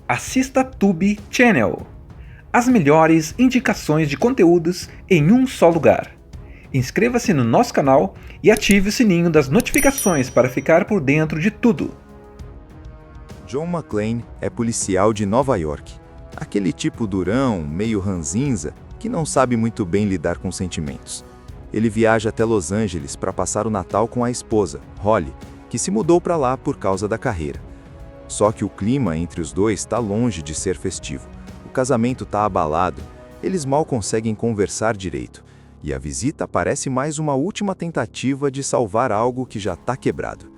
Assista Tube Channel. As melhores indicações de conteúdos em um só lugar. Inscreva-se no nosso canal e ative o sininho das notificações para ficar por dentro de tudo. John McClane é policial de Nova York. Aquele tipo durão, meio ranzinza, que não sabe muito bem lidar com sentimentos. Ele viaja até Los Angeles para passar o Natal com a esposa, Holly, que se mudou para lá por causa da carreira. Só que o clima entre os dois está longe de ser festivo. O casamento está abalado, eles mal conseguem conversar direito, e a visita parece mais uma última tentativa de salvar algo que já está quebrado.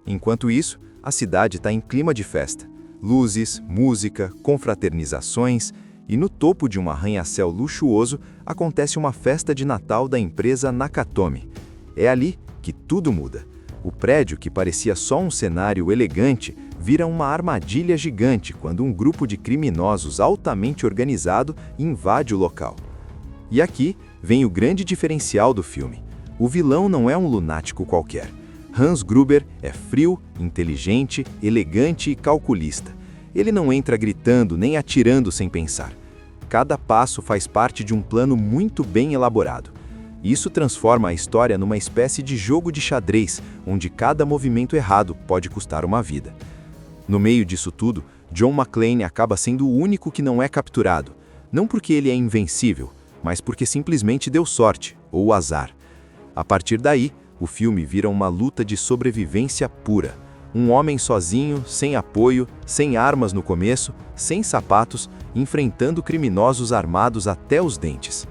Enquanto isso, a cidade está em clima de festa. Luzes, música, confraternizações, e no topo de um arranha-céu luxuoso acontece uma festa de Natal da empresa Nakatomi. É ali que tudo muda. O prédio, que parecia só um cenário elegante, vira uma armadilha gigante quando um grupo de criminosos altamente organizado invade o local. E aqui vem o grande diferencial do filme. O vilão não é um lunático qualquer. Hans Gruber é frio, inteligente, elegante e calculista. Ele não entra gritando nem atirando sem pensar. Cada passo faz parte de um plano muito bem elaborado. Isso transforma a história numa espécie de jogo de xadrez, onde cada movimento errado pode custar uma vida. No meio disso tudo, John McClane acaba sendo o único que não é capturado. Não porque ele é invencível, mas porque simplesmente deu sorte, ou azar. A partir daí, o filme vira uma luta de sobrevivência pura. Um homem sozinho, sem apoio, sem armas no começo, sem sapatos, enfrentando criminosos armados até os dentes.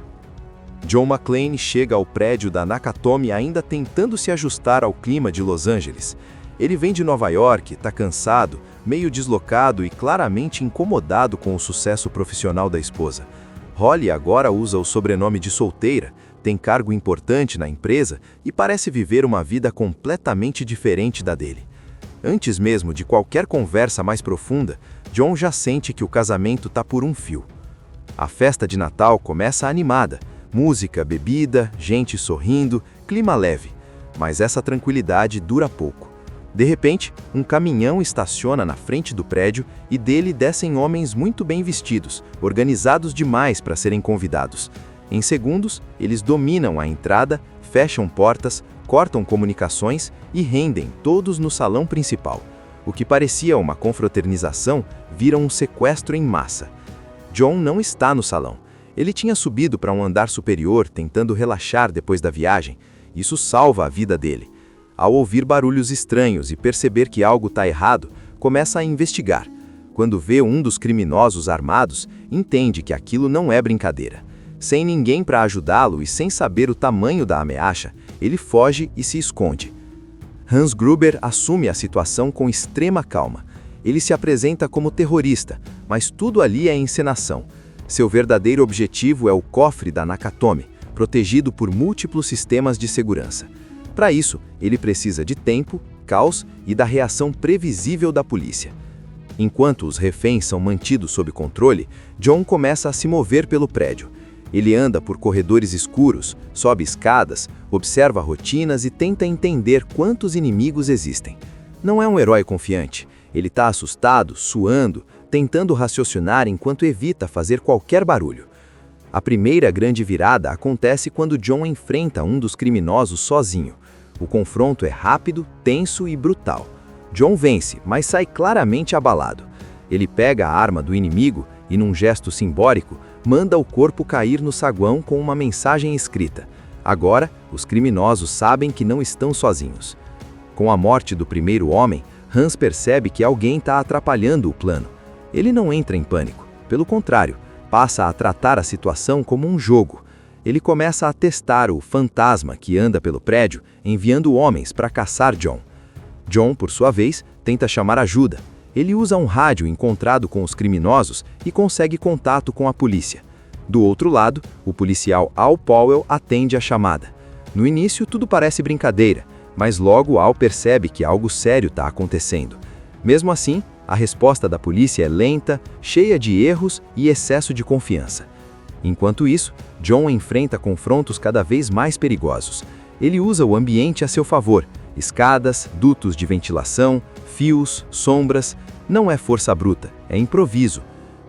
John McClane chega ao prédio da Nakatomi ainda tentando se ajustar ao clima de Los Angeles. Ele vem de Nova York, está cansado, meio deslocado e claramente incomodado com o sucesso profissional da esposa. Holly agora usa o sobrenome de solteira, tem cargo importante na empresa e parece viver uma vida completamente diferente da dele. Antes mesmo de qualquer conversa mais profunda, John já sente que o casamento está por um fio. A festa de Natal começa animada. Música, bebida, gente sorrindo, clima leve. Mas essa tranquilidade dura pouco. De repente, um caminhão estaciona na frente do prédio e dele descem homens muito bem vestidos, organizados demais para serem convidados. Em segundos, eles dominam a entrada, fecham portas, cortam comunicações e rendem todos no salão principal. O que parecia uma confraternização vira um sequestro em massa. John não está no salão. Ele tinha subido para um andar superior, tentando relaxar depois da viagem. Isso salva a vida dele. Ao ouvir barulhos estranhos e perceber que algo está errado, começa a investigar. Quando vê um dos criminosos armados, entende que aquilo não é brincadeira. Sem ninguém para ajudá-lo e sem saber o tamanho da ameaça, ele foge e se esconde. Hans Gruber assume a situação com extrema calma. Ele se apresenta como terrorista, mas tudo ali é encenação. Seu verdadeiro objetivo é o cofre da Nakatomi, protegido por múltiplos sistemas de segurança. Para isso, ele precisa de tempo, caos e da reação previsível da polícia. Enquanto os reféns são mantidos sob controle, John começa a se mover pelo prédio. Ele anda por corredores escuros, sobe escadas, observa rotinas e tenta entender quantos inimigos existem. Não é um herói confiante. Ele está assustado, suando, tentando raciocinar enquanto evita fazer qualquer barulho. A primeira grande virada acontece quando John enfrenta um dos criminosos sozinho. O confronto é rápido, tenso e brutal. John vence, mas sai claramente abalado. Ele pega a arma do inimigo e, num gesto simbólico, manda o corpo cair no saguão com uma mensagem escrita. Agora, os criminosos sabem que não estão sozinhos. Com a morte do primeiro homem, Hans percebe que alguém está atrapalhando o plano. Ele não entra em pânico, pelo contrário, passa a tratar a situação como um jogo. Ele começa a testar o fantasma que anda pelo prédio, enviando homens para caçar John. John, por sua vez, tenta chamar ajuda. Ele usa um rádio encontrado com os criminosos e consegue contato com a polícia. Do outro lado, o policial Al Powell atende a chamada. No início, tudo parece brincadeira, mas logo Al percebe que algo sério está acontecendo. Mesmo assim, a resposta da polícia é lenta, cheia de erros e excesso de confiança. Enquanto isso, John enfrenta confrontos cada vez mais perigosos. Ele usa o ambiente a seu favor, escadas, dutos de ventilação, fios, sombras. Não é força bruta, é improviso.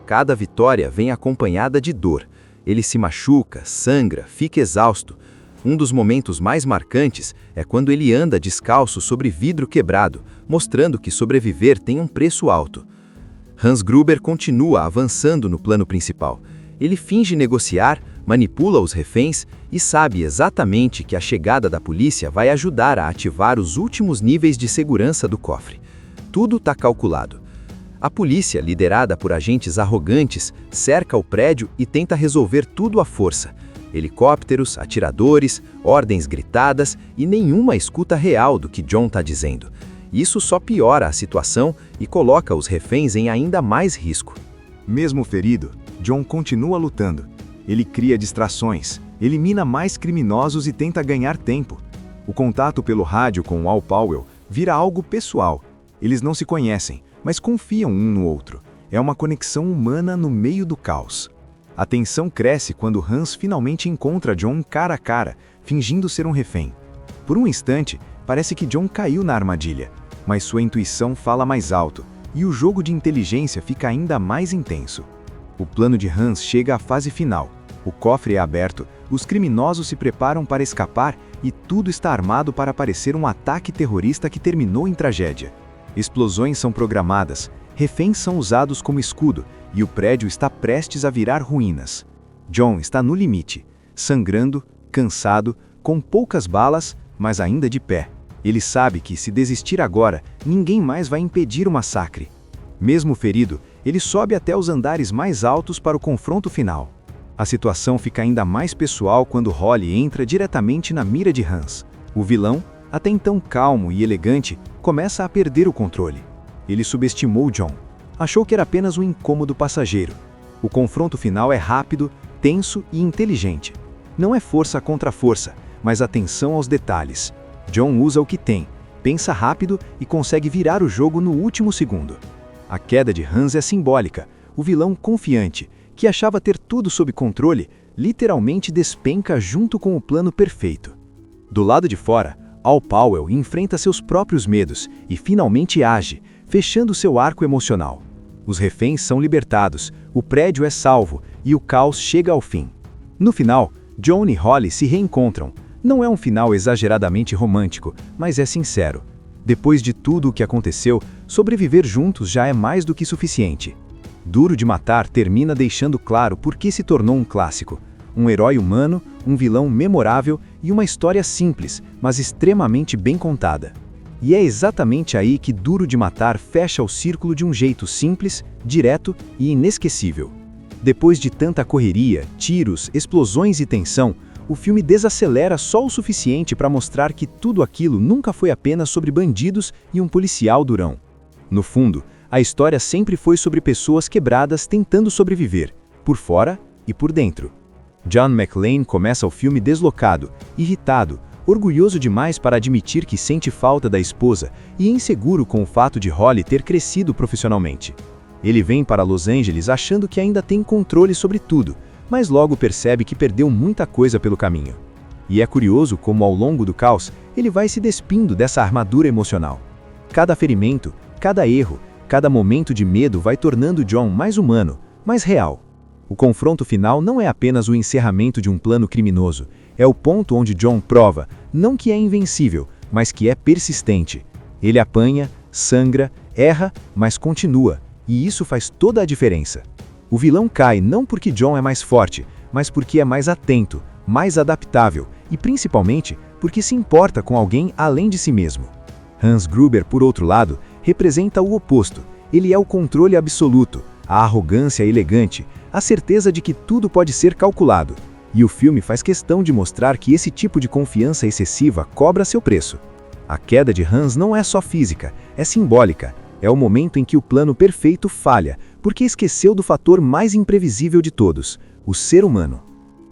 Cada vitória vem acompanhada de dor. Ele se machuca, sangra, fica exausto. Um dos momentos mais marcantes é quando ele anda descalço sobre vidro quebrado, mostrando que sobreviver tem um preço alto. Hans Gruber continua avançando no plano principal. Ele finge negociar, manipula os reféns e sabe exatamente que a chegada da polícia vai ajudar a ativar os últimos níveis de segurança do cofre. Tudo está calculado. A polícia, liderada por agentes arrogantes, cerca o prédio e tenta resolver tudo à força. Helicópteros, atiradores, ordens gritadas e nenhuma escuta real do que John está dizendo. Isso só piora a situação e coloca os reféns em ainda mais risco. Mesmo ferido, John continua lutando. Ele cria distrações, elimina mais criminosos e tenta ganhar tempo. O contato pelo rádio com Al Powell vira algo pessoal. Eles não se conhecem, mas confiam um no outro. É uma conexão humana no meio do caos. A tensão cresce quando Hans finalmente encontra John cara a cara, fingindo ser um refém. Por um instante, parece que John caiu na armadilha, mas sua intuição fala mais alto, e o jogo de inteligência fica ainda mais intenso. O plano de Hans chega à fase final. O cofre é aberto, os criminosos se preparam para escapar e tudo está armado para parecer um ataque terrorista que terminou em tragédia. Explosões são programadas, reféns são usados como escudo e o prédio está prestes a virar ruínas. John está no limite, sangrando, cansado, com poucas balas, mas ainda de pé. Ele sabe que, se desistir agora, ninguém mais vai impedir o massacre. Mesmo ferido, ele sobe até os andares mais altos para o confronto final. A situação fica ainda mais pessoal quando Holly entra diretamente na mira de Hans. O vilão, até então calmo e elegante, começa a perder o controle. Ele subestimou John. Achou que era apenas um incômodo passageiro. O confronto final é rápido, tenso e inteligente. Não é força contra força, mas atenção aos detalhes. John usa o que tem, pensa rápido e consegue virar o jogo no último segundo. A queda de Hans é simbólica. O vilão confiante, que achava ter tudo sob controle, literalmente despenca junto com o plano perfeito. Do lado de fora, Al Powell enfrenta seus próprios medos e finalmente age, fechando seu arco emocional. Os reféns são libertados, o prédio é salvo e o caos chega ao fim. No final, John e Holly se reencontram. Não é um final exageradamente romântico, mas é sincero. Depois de tudo o que aconteceu, sobreviver juntos já é mais do que suficiente. Duro de Matar termina deixando claro por que se tornou um clássico. Um herói humano, um vilão memorável e uma história simples, mas extremamente bem contada. E é exatamente aí que Duro de Matar fecha o círculo de um jeito simples, direto e inesquecível. Depois de tanta correria, tiros, explosões e tensão, o filme desacelera só o suficiente para mostrar que tudo aquilo nunca foi apenas sobre bandidos e um policial durão. No fundo, a história sempre foi sobre pessoas quebradas tentando sobreviver, por fora e por dentro. John McClane começa o filme deslocado, irritado, orgulhoso demais para admitir que sente falta da esposa e inseguro com o fato de Holly ter crescido profissionalmente. Ele vem para Los Angeles achando que ainda tem controle sobre tudo, mas logo percebe que perdeu muita coisa pelo caminho. E é curioso como, ao longo do caos, ele vai se despindo dessa armadura emocional. Cada ferimento, cada erro, cada momento de medo vai tornando John mais humano, mais real. O confronto final não é apenas o encerramento de um plano criminoso, é o ponto onde John prova, não que é invencível, mas que é persistente. Ele apanha, sangra, erra, mas continua, e isso faz toda a diferença. O vilão cai não porque John é mais forte, mas porque é mais atento, mais adaptável e, principalmente, porque se importa com alguém além de si mesmo. Hans Gruber, por outro lado, representa o oposto. Ele é o controle absoluto, a arrogância elegante, a certeza de que tudo pode ser calculado. E o filme faz questão de mostrar que esse tipo de confiança excessiva cobra seu preço. A queda de Hans não é só física, é simbólica. É o momento em que o plano perfeito falha, porque esqueceu do fator mais imprevisível de todos, o ser humano.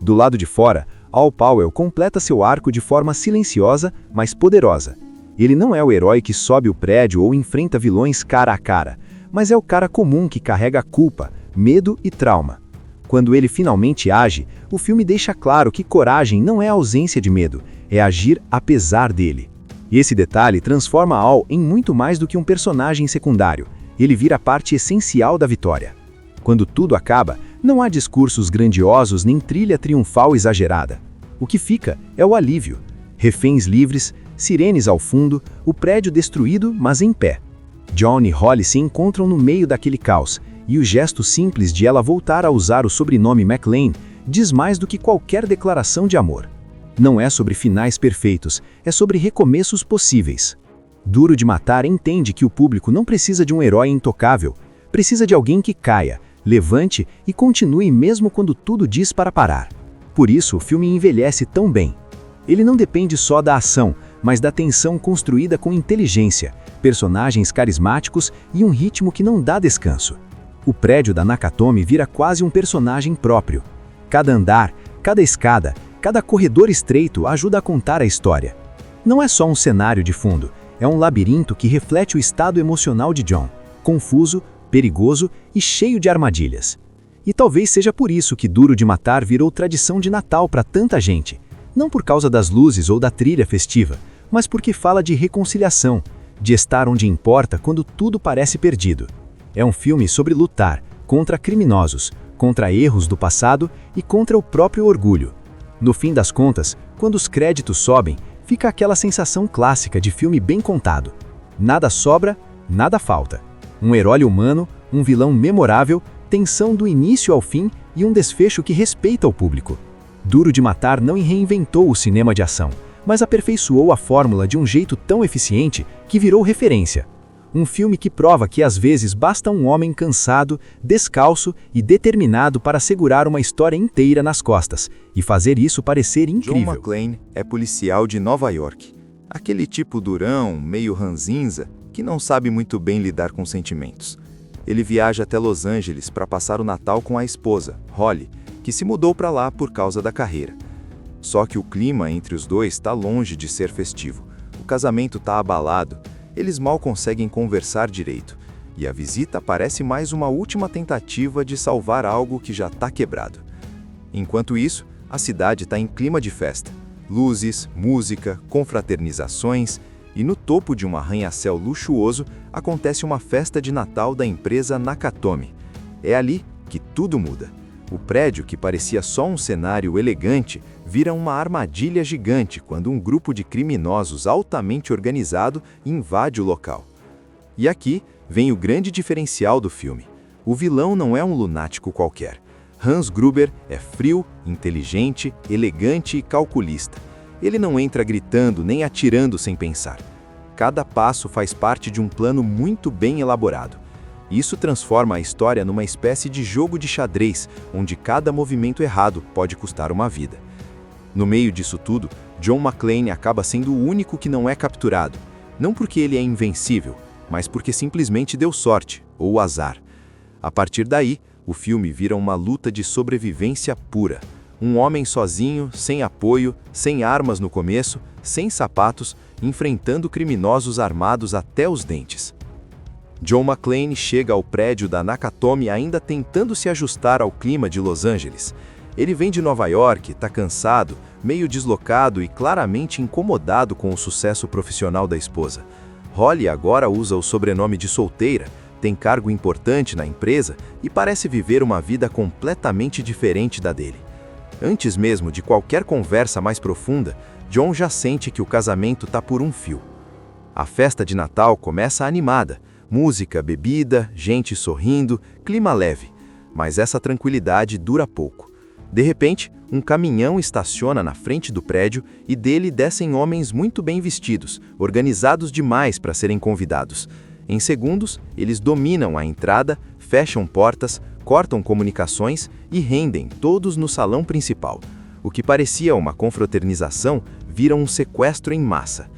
Do lado de fora, Al Powell completa seu arco de forma silenciosa, mas poderosa. Ele não é o herói que sobe o prédio ou enfrenta vilões cara a cara, mas é o cara comum que carrega culpa, medo e trauma. Quando ele finalmente age, o filme deixa claro que coragem não é a ausência de medo, é agir apesar dele. E esse detalhe transforma Al em muito mais do que um personagem secundário. ele vira parte essencial da vitória. Quando tudo acaba, não há discursos grandiosos nem trilha triunfal exagerada. O que fica é o alívio. Reféns livres, sirenes ao fundo, o prédio destruído, mas em pé. John e Holly se encontram no meio daquele caos, e o gesto simples de ela voltar a usar o sobrenome McClane diz mais do que qualquer declaração de amor. Não é sobre finais perfeitos, é sobre recomeços possíveis. Duro de Matar entende que o público não precisa de um herói intocável, precisa de alguém que caia, levante e continue mesmo quando tudo diz para parar. Por isso, o filme envelhece tão bem. Ele não depende só da ação, mas da tensão construída com inteligência, personagens carismáticos e um ritmo que não dá descanso. O prédio da Nakatomi vira quase um personagem próprio. Cada andar, cada escada, cada corredor estreito ajuda a contar a história. Não é só um cenário de fundo, é um labirinto que reflete o estado emocional de John, confuso, perigoso e cheio de armadilhas. E talvez seja por isso que Duro de Matar virou tradição de Natal para tanta gente. Não por causa das luzes ou da trilha festiva, mas porque fala de reconciliação, de estar onde importa quando tudo parece perdido. É um filme sobre lutar contra criminosos, contra erros do passado e contra o próprio orgulho. No fim das contas, quando os créditos sobem, fica aquela sensação clássica de filme bem contado. Nada sobra, nada falta. Um herói humano, um vilão memorável, tensão do início ao fim e um desfecho que respeita o público. Duro de Matar não reinventou o cinema de ação, mas aperfeiçoou a fórmula de um jeito tão eficiente que virou referência. Um filme que prova que às vezes basta um homem cansado, descalço e determinado para segurar uma história inteira nas costas e fazer isso parecer incrível. John McClane é policial de Nova York. Aquele tipo durão, meio ranzinza, que não sabe muito bem lidar com sentimentos. Ele viaja até Los Angeles para passar o Natal com a esposa, Holly, que se mudou para lá por causa da carreira. Só que o clima entre os dois está longe de ser festivo. O casamento está abalado, eles mal conseguem conversar direito, e a visita parece mais uma última tentativa de salvar algo que já está quebrado. Enquanto isso, a cidade está em clima de festa. Luzes, música, confraternizações, e no topo de um arranha-céu luxuoso acontece uma festa de Natal da empresa Nakatomi. É ali que tudo muda. O prédio, que parecia só um cenário elegante, vira uma armadilha gigante quando um grupo de criminosos altamente organizado invade o local. E aqui vem o grande diferencial do filme. O vilão não é um lunático qualquer. Hans Gruber é frio, inteligente, elegante e calculista. Ele não entra gritando nem atirando sem pensar. Cada passo faz parte de um plano muito bem elaborado. Isso transforma a história numa espécie de jogo de xadrez, onde cada movimento errado pode custar uma vida. No meio disso tudo, John McClane acaba sendo o único que não é capturado, não porque ele é invencível, mas porque simplesmente deu sorte, ou azar. A partir daí, o filme vira uma luta de sobrevivência pura. Um homem sozinho, sem apoio, sem armas no começo, sem sapatos, enfrentando criminosos armados até os dentes. John McClane chega ao prédio da Nakatomi ainda tentando se ajustar ao clima de Los Angeles. Ele vem de Nova York, está cansado, meio deslocado e claramente incomodado com o sucesso profissional da esposa. Holly agora usa o sobrenome de solteira, tem cargo importante na empresa e parece viver uma vida completamente diferente da dele. Antes mesmo de qualquer conversa mais profunda, John já sente que o casamento está por um fio. A festa de Natal começa animada. Música, bebida, gente sorrindo, clima leve. Mas essa tranquilidade dura pouco. De repente, um caminhão estaciona na frente do prédio e dele descem homens muito bem vestidos, organizados demais para serem convidados. Em segundos, eles dominam a entrada, fecham portas, cortam comunicações e rendem todos no salão principal. O que parecia uma confraternização vira um sequestro em massa.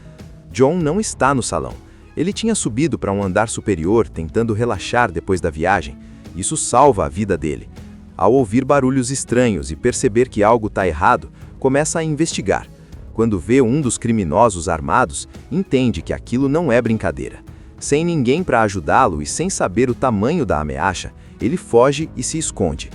John não está no salão. Ele tinha subido para um andar superior tentando relaxar depois da viagem. Isso salva a vida dele. Ao ouvir barulhos estranhos e perceber que algo está errado, começa a investigar. Quando vê um dos criminosos armados, entende que aquilo não é brincadeira. Sem ninguém para ajudá-lo e sem saber o tamanho da ameaça, ele foge e se esconde.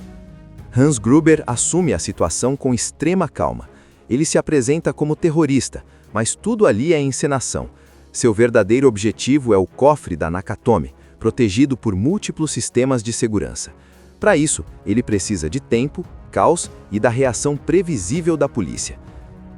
Hans Gruber assume a situação com extrema calma. Ele se apresenta como terrorista, mas tudo ali é encenação. Seu verdadeiro objetivo é o cofre da Nakatomi, protegido por múltiplos sistemas de segurança. Para isso, ele precisa de tempo, caos e da reação previsível da polícia.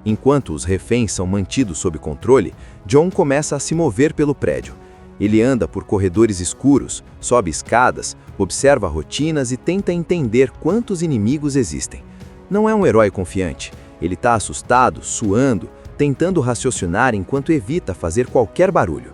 Enquanto os reféns são mantidos sob controle, John começa a se mover pelo prédio. Ele anda por corredores escuros, sobe escadas, observa rotinas e tenta entender quantos inimigos existem. Não é um herói confiante. Ele está assustado, suando, tentando raciocinar enquanto evita fazer qualquer barulho.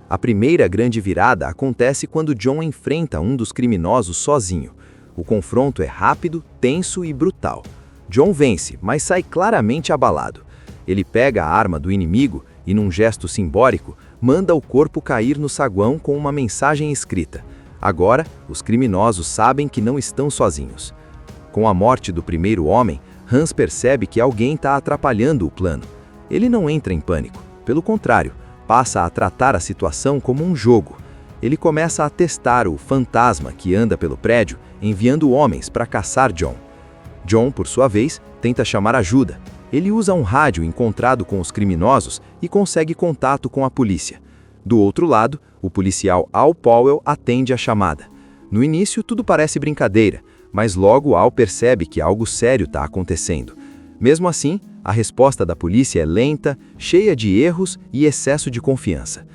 A primeira grande virada acontece quando John enfrenta um dos criminosos sozinho. O confronto é rápido, tenso e brutal. John vence, mas sai claramente abalado. Ele pega a arma do inimigo e, num gesto simbólico, manda o corpo cair no saguão com uma mensagem escrita. Agora, os criminosos sabem que não estão sozinhos. Com a morte do primeiro homem, Hans percebe que alguém está atrapalhando o plano. Ele não entra em pânico. Pelo contrário, passa a tratar a situação como um jogo. Ele começa a testar o fantasma que anda pelo prédio, enviando homens para caçar John. John, por sua vez, tenta chamar ajuda. Ele usa um rádio encontrado com os criminosos e consegue contato com a polícia. Do outro lado, o policial Al Powell atende a chamada. No início, tudo parece brincadeira, mas logo Al percebe que algo sério está acontecendo. Mesmo assim, a resposta da polícia é lenta, cheia de erros e excesso de confiança.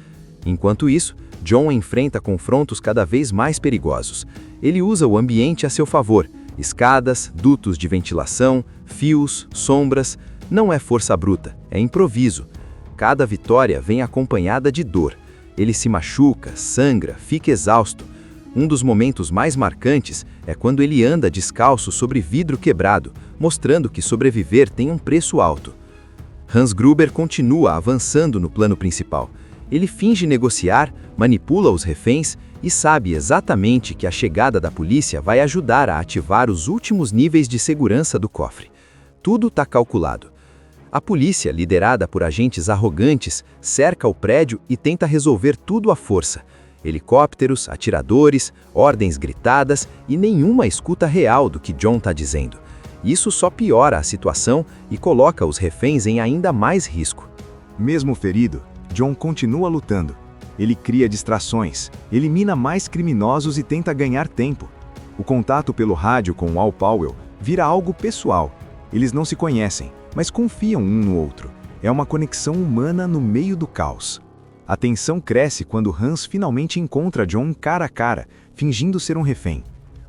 Enquanto isso, John enfrenta confrontos cada vez mais perigosos. Ele usa o ambiente a seu favor. Escadas, dutos de ventilação, fios, sombras. Não é força bruta, é improviso. Cada vitória vem acompanhada de dor. Ele se machuca, sangra, fica exausto. Um dos momentos mais marcantes é quando ele anda descalço sobre vidro quebrado, mostrando que sobreviver tem um preço alto. Hans Gruber continua avançando no plano principal. Ele finge negociar, manipula os reféns e sabe exatamente que a chegada da polícia vai ajudar a ativar os últimos níveis de segurança do cofre. Tudo está calculado. A polícia, liderada por agentes arrogantes, cerca o prédio e tenta resolver tudo à força. Helicópteros, atiradores, ordens gritadas e nenhuma escuta real do que John está dizendo. Isso só piora a situação e coloca os reféns em ainda mais risco. Mesmo ferido, John continua lutando. Ele cria distrações, elimina mais criminosos e tenta ganhar tempo. O contato pelo rádio com Al Powell vira algo pessoal. Eles não se conhecem, mas confiam um no outro. É uma conexão humana no meio do caos. A tensão cresce quando Hans finalmente encontra John cara a cara, fingindo ser um refém.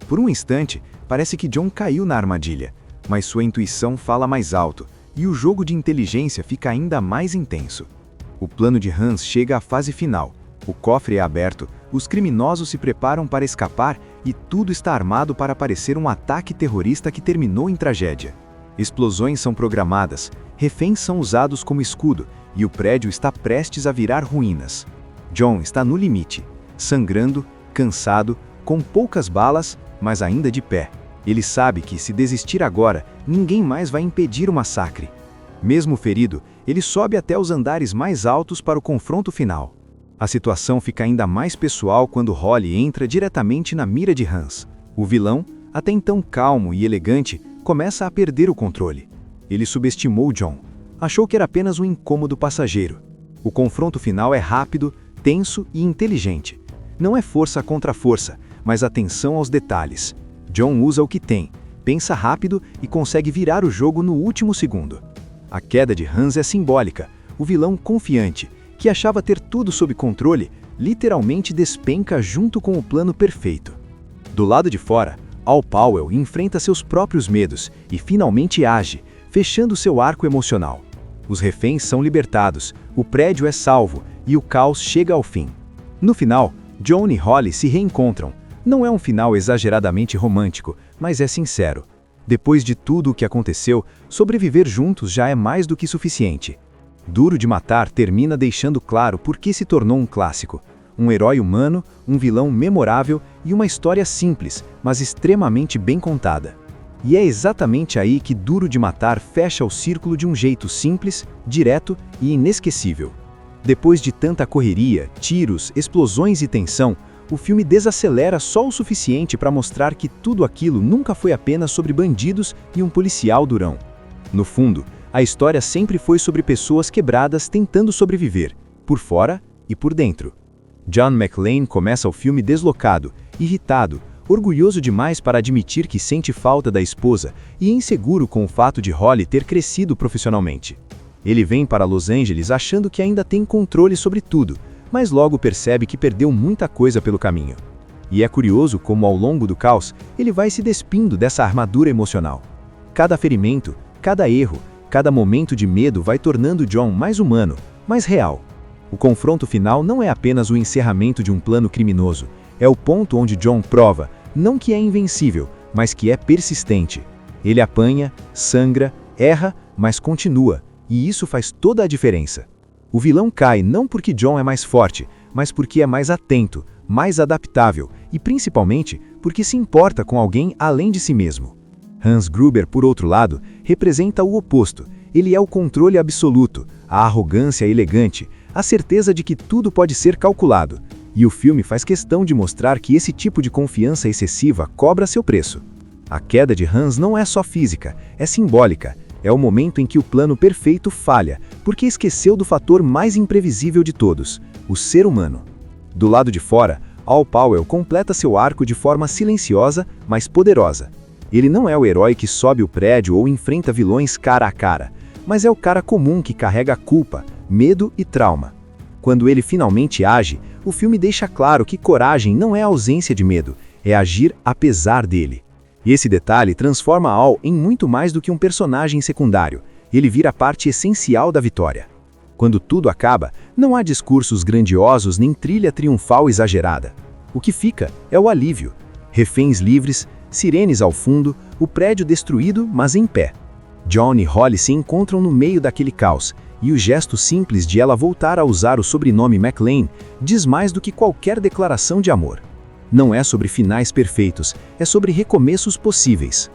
Por um instante, parece que John caiu na armadilha, mas sua intuição fala mais alto, e o jogo de inteligência fica ainda mais intenso. O plano de Hans chega à fase final. O cofre é aberto, os criminosos se preparam para escapar e tudo está armado para parecer um ataque terrorista que terminou em tragédia. Explosões são programadas, reféns são usados como escudo e o prédio está prestes a virar ruínas. John está no limite, sangrando, cansado, com poucas balas, mas ainda de pé. Ele sabe que, se desistir agora, ninguém mais vai impedir o massacre. Mesmo ferido, ele sobe até os andares mais altos para o confronto final. A situação fica ainda mais pessoal quando Holly entra diretamente na mira de Hans. O vilão, até então calmo e elegante, começa a perder o controle. Ele subestimou John. Achou que era apenas um incômodo passageiro. O confronto final é rápido, tenso e inteligente. Não é força contra força, mas atenção aos detalhes. John usa o que tem, pensa rápido e consegue virar o jogo no último segundo. A queda de Hans é simbólica. O vilão confiante, que achava ter tudo sob controle, literalmente despenca junto com o plano perfeito. Do lado de fora, Al Powell enfrenta seus próprios medos e finalmente age, fechando seu arco emocional. Os reféns são libertados, o prédio é salvo e o caos chega ao fim. No final, John e Holly se reencontram. Não é um final exageradamente romântico, mas é sincero. Depois de tudo o que aconteceu, sobreviver juntos já é mais do que suficiente. Duro de Matar termina deixando claro por que se tornou um clássico. Um herói humano, um vilão memorável e uma história simples, mas extremamente bem contada. E é exatamente aí que Duro de Matar fecha o círculo de um jeito simples, direto e inesquecível. Depois de tanta correria, tiros, explosões e tensão, o filme desacelera só o suficiente para mostrar que tudo aquilo nunca foi apenas sobre bandidos e um policial durão. No fundo, a história sempre foi sobre pessoas quebradas tentando sobreviver, por fora e por dentro. John McClane começa o filme deslocado, irritado, orgulhoso demais para admitir que sente falta da esposa e inseguro com o fato de Holly ter crescido profissionalmente. Ele vem para Los Angeles achando que ainda tem controle sobre tudo, mas logo percebe que perdeu muita coisa pelo caminho. E é curioso como ao longo do caos, ele vai se despindo dessa armadura emocional. Cada ferimento, cada erro, cada momento de medo vai tornando John mais humano, mais real. O confronto final não é apenas o encerramento de um plano criminoso, é o ponto onde John prova, não que é invencível, mas que é persistente. Ele apanha, sangra, erra, mas continua, e isso faz toda a diferença. O vilão cai não porque John é mais forte, mas porque é mais atento, mais adaptável e principalmente porque se importa com alguém além de si mesmo. Hans Gruber, por outro lado, representa o oposto. Ele é o controle absoluto, a arrogância elegante, a certeza de que tudo pode ser calculado. E o filme faz questão de mostrar que esse tipo de confiança excessiva cobra seu preço. A queda de Hans não é só física, é simbólica. É o momento em que o plano perfeito falha, porque esqueceu do fator mais imprevisível de todos, o ser humano. Do lado de fora, Al Powell completa seu arco de forma silenciosa, mas poderosa. Ele não é o herói que sobe o prédio ou enfrenta vilões cara a cara, mas é o cara comum que carrega culpa, medo e trauma. Quando ele finalmente age, o filme deixa claro que coragem não é ausência de medo, é agir apesar dele. E esse detalhe transforma Al em muito mais do que um personagem secundário. Ele vira parte essencial da vitória. Quando tudo acaba, não há discursos grandiosos nem trilha triunfal exagerada. O que fica é o alívio. Reféns livres, sirenes ao fundo, o prédio destruído, mas em pé. John e Holly se encontram no meio daquele caos, e o gesto simples de ela voltar a usar o sobrenome McClane diz mais do que qualquer declaração de amor. Não é sobre finais perfeitos, é sobre recomeços possíveis.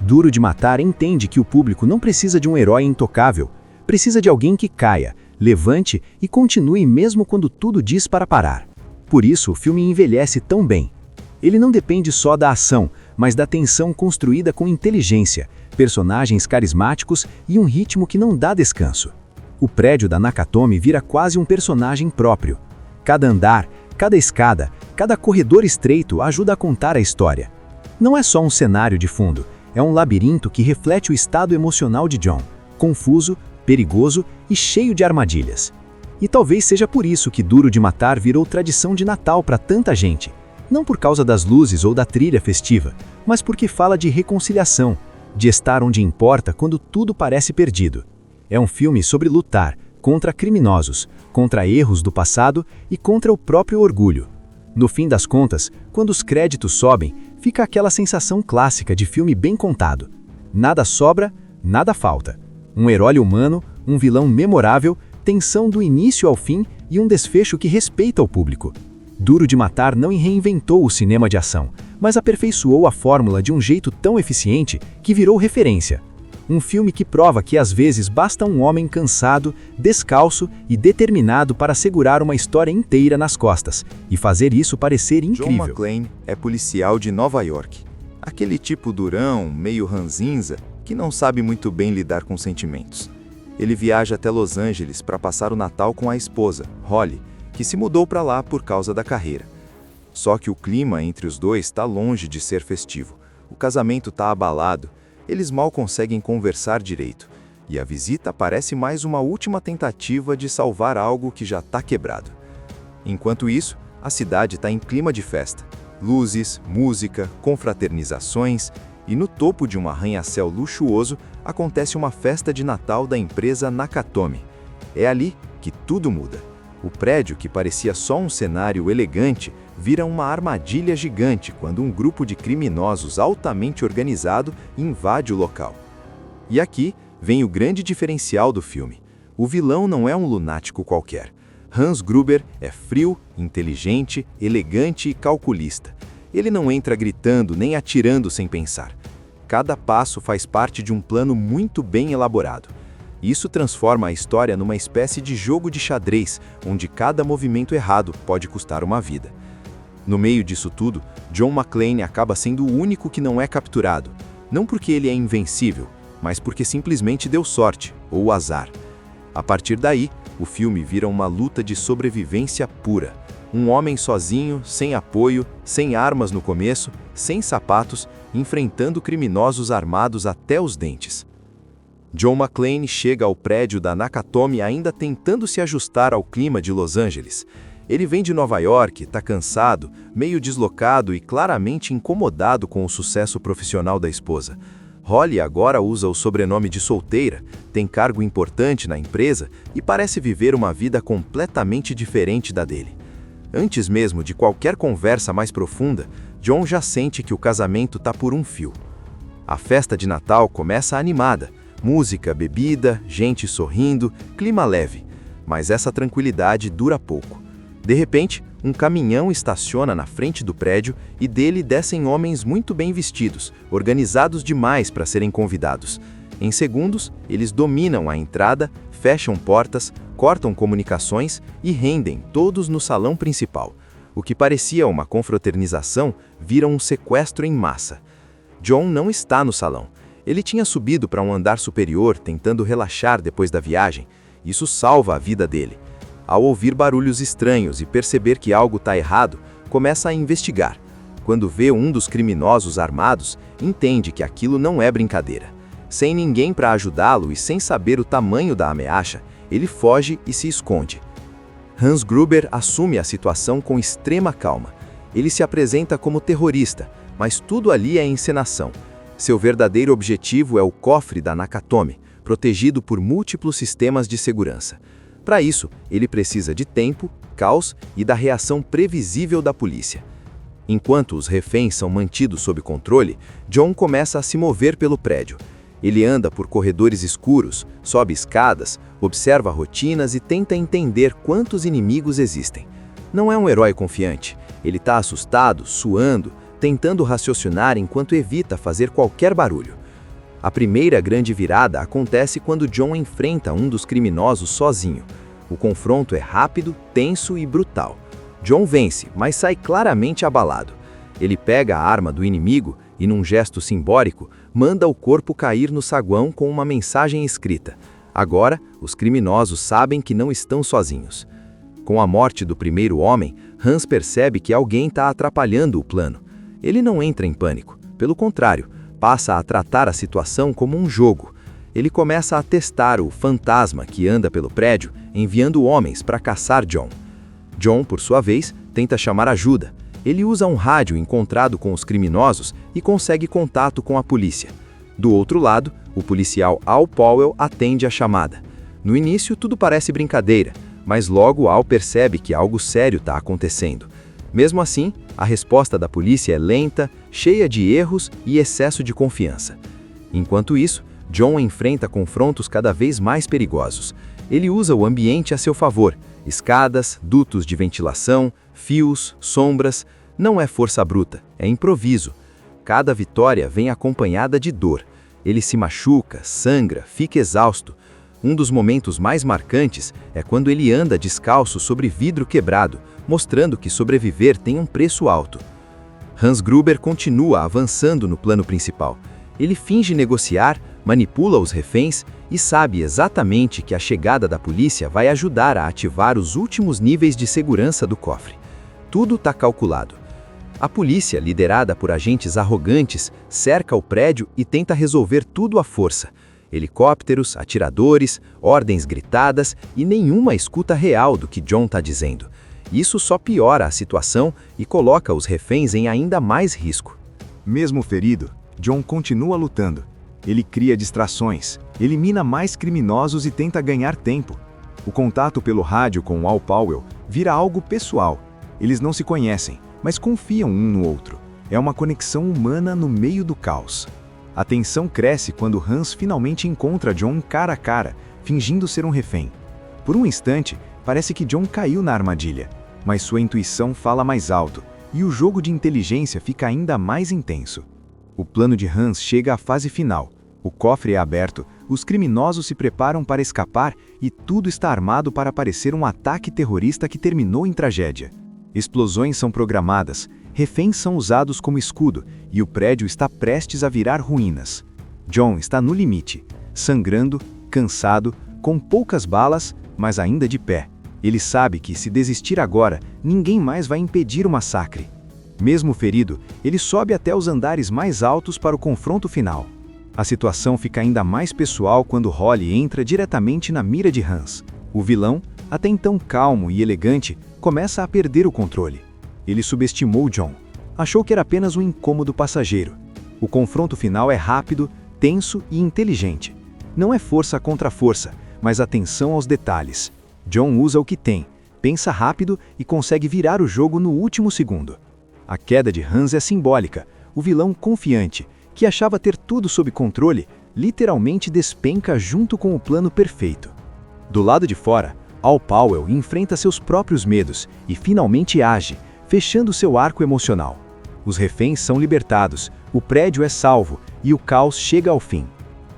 Duro de Matar entende que o público não precisa de um herói intocável, precisa de alguém que caia, levante e continue mesmo quando tudo diz para parar. Por isso, o filme envelhece tão bem. Ele não depende só da ação, mas da tensão construída com inteligência, personagens carismáticos e um ritmo que não dá descanso. O prédio da Nakatomi vira quase um personagem próprio. Cada andar, cada escada, cada corredor estreito ajuda a contar a história. Não é só um cenário de fundo, é um labirinto que reflete o estado emocional de John, confuso, perigoso e cheio de armadilhas. E talvez seja por isso que Duro de Matar virou tradição de Natal para tanta gente. Não por causa das luzes ou da trilha festiva, mas porque fala de reconciliação, de estar onde importa quando tudo parece perdido. É um filme sobre lutar contra criminosos, contra erros do passado e contra o próprio orgulho. No fim das contas, quando os créditos sobem, fica aquela sensação clássica de filme bem contado. Nada sobra, nada falta. Um herói humano, um vilão memorável, tensão do início ao fim e um desfecho que respeita o público. Duro de Matar não reinventou o cinema de ação, mas aperfeiçoou a fórmula de um jeito tão eficiente que virou referência. Um filme que prova que às vezes basta um homem cansado, descalço e determinado para segurar uma história inteira nas costas e fazer isso parecer incrível. John McClane é policial de Nova York. Aquele tipo durão, meio ranzinza, que não sabe muito bem lidar com sentimentos. Ele viaja até Los Angeles para passar o Natal com a esposa, Holly, que se mudou para lá por causa da carreira. Só que o clima entre os dois está longe de ser festivo. O casamento está abalado, eles mal conseguem conversar direito, e a visita parece mais uma última tentativa de salvar algo que já está quebrado. Enquanto isso, a cidade está em clima de festa. Luzes, música, confraternizações, e no topo de um arranha-céu luxuoso acontece uma festa de Natal da empresa Nakatomi. É ali que tudo muda. O prédio, que parecia só um cenário elegante, vira uma armadilha gigante quando um grupo de criminosos altamente organizado invade o local. E aqui vem o grande diferencial do filme. O vilão não é um lunático qualquer. Hans Gruber é frio, inteligente, elegante e calculista. Ele não entra gritando nem atirando sem pensar. Cada passo faz parte de um plano muito bem elaborado. Isso transforma a história numa espécie de jogo de xadrez, onde cada movimento errado pode custar uma vida. No meio disso tudo, John McClane acaba sendo o único que não é capturado, não porque ele é invencível, mas porque simplesmente deu sorte, ou azar. A partir daí, o filme vira uma luta de sobrevivência pura, Um homem sozinho, sem apoio, sem armas no começo, sem sapatos, enfrentando criminosos armados até os dentes. John McClane chega ao prédio da Nakatomi ainda tentando se ajustar ao clima de Los Angeles. Ele vem de Nova York, está cansado, meio deslocado e claramente incomodado com o sucesso profissional da esposa. Holly agora usa o sobrenome de solteira, tem cargo importante na empresa e parece viver uma vida completamente diferente da dele. Antes mesmo de qualquer conversa mais profunda, John já sente que o casamento está por um fio. A festa de Natal começa animada, música, bebida, gente sorrindo, clima leve, mas essa tranquilidade dura pouco. De repente, um caminhão estaciona na frente do prédio e dele descem homens muito bem vestidos, organizados demais para serem convidados. Em segundos, eles dominam a entrada, fecham portas, cortam comunicações e rendem todos no salão principal. O que parecia uma confraternização vira um sequestro em massa. John não está no salão. Ele tinha subido para um andar superior tentando relaxar depois da viagem. Isso salva a vida dele. Ao ouvir barulhos estranhos e perceber que algo está errado, começa a investigar. Quando vê um dos criminosos armados, entende que aquilo não é brincadeira. Sem ninguém para ajudá-lo e sem saber o tamanho da ameaça, ele foge e se esconde. Hans Gruber assume a situação com extrema calma. Ele se apresenta como terrorista, mas tudo ali é encenação. Seu verdadeiro objetivo é o cofre da Nakatomi, protegido por múltiplos sistemas de segurança. Para isso, ele precisa de tempo, caos e da reação previsível da polícia. Enquanto os reféns são mantidos sob controle, John começa a se mover pelo prédio. Ele anda por corredores escuros, sobe escadas, observa rotinas e tenta entender quantos inimigos existem. Não é um herói confiante. Ele está assustado, suando, tentando raciocinar enquanto evita fazer qualquer barulho. A primeira grande virada acontece quando John enfrenta um dos criminosos sozinho. O confronto é rápido, tenso e brutal. John vence, mas sai claramente abalado. Ele pega a arma do inimigo e, num gesto simbólico, manda o corpo cair no saguão com uma mensagem escrita. Agora, os criminosos sabem que não estão sozinhos. Com a morte do primeiro homem, Hans percebe que alguém está atrapalhando o plano. Ele não entra em pânico, pelo contrário, passa a tratar a situação como um jogo. Ele começa a testar o fantasma que anda pelo prédio, enviando homens para caçar John. John, por sua vez, tenta chamar ajuda. Ele usa um rádio encontrado com os criminosos e consegue contato com a polícia. Do outro lado, o policial Al Powell atende a chamada. No início, tudo parece brincadeira, mas logo Al percebe que algo sério está acontecendo. Mesmo assim, a resposta da polícia é lenta, cheia de erros e excesso de confiança. Enquanto isso, John enfrenta confrontos cada vez mais perigosos. Ele usa o ambiente a seu favor: escadas, dutos de ventilação, fios, sombras. Não é força bruta, é improviso. Cada vitória vem acompanhada de dor. Ele se machuca, sangra, fica exausto. Um dos momentos mais marcantes é quando ele anda descalço sobre vidro quebrado, mostrando que sobreviver tem um preço alto. Hans Gruber continua avançando no plano principal. Ele finge negociar, manipula os reféns e sabe exatamente que a chegada da polícia vai ajudar a ativar os últimos níveis de segurança do cofre. Tudo está calculado. A polícia, liderada por agentes arrogantes, cerca o prédio e tenta resolver tudo à força. Helicópteros, atiradores, ordens gritadas e nenhuma escuta real do que John está dizendo. Isso só piora a situação e coloca os reféns em ainda mais risco. Mesmo ferido, John continua lutando. Ele cria distrações, elimina mais criminosos e tenta ganhar tempo. O contato pelo rádio com Al Powell vira algo pessoal. Eles não se conhecem, mas confiam um no outro. É uma conexão humana no meio do caos. A tensão cresce quando Hans finalmente encontra John cara a cara, fingindo ser um refém. Por um instante, parece que John caiu na armadilha, mas sua intuição fala mais alto, e o jogo de inteligência fica ainda mais intenso. O plano de Hans chega à fase final. O cofre é aberto, os criminosos se preparam para escapar e tudo está armado para parecer um ataque terrorista que terminou em tragédia. Explosões são programadas, reféns são usados como escudo e o prédio está prestes a virar ruínas. John está no limite, sangrando, cansado, com poucas balas, mas ainda de pé. Ele sabe que, se desistir agora, ninguém mais vai impedir o massacre. Mesmo ferido, ele sobe até os andares mais altos para o confronto final. A situação fica ainda mais pessoal quando Holly entra diretamente na mira de Hans. O vilão, até então calmo e elegante, começa a perder o controle. Ele subestimou John. Achou que era apenas um incômodo passageiro. O confronto final é rápido, tenso e inteligente. Não é força contra força, mas atenção aos detalhes. John usa o que tem, pensa rápido e consegue virar o jogo no último segundo. A queda de Hans é simbólica. O vilão confiante, que achava ter tudo sob controle, literalmente despenca junto com o plano perfeito. Do lado de fora, Al Powell enfrenta seus próprios medos e finalmente age, fechando seu arco emocional. Os reféns são libertados, o prédio é salvo e o caos chega ao fim.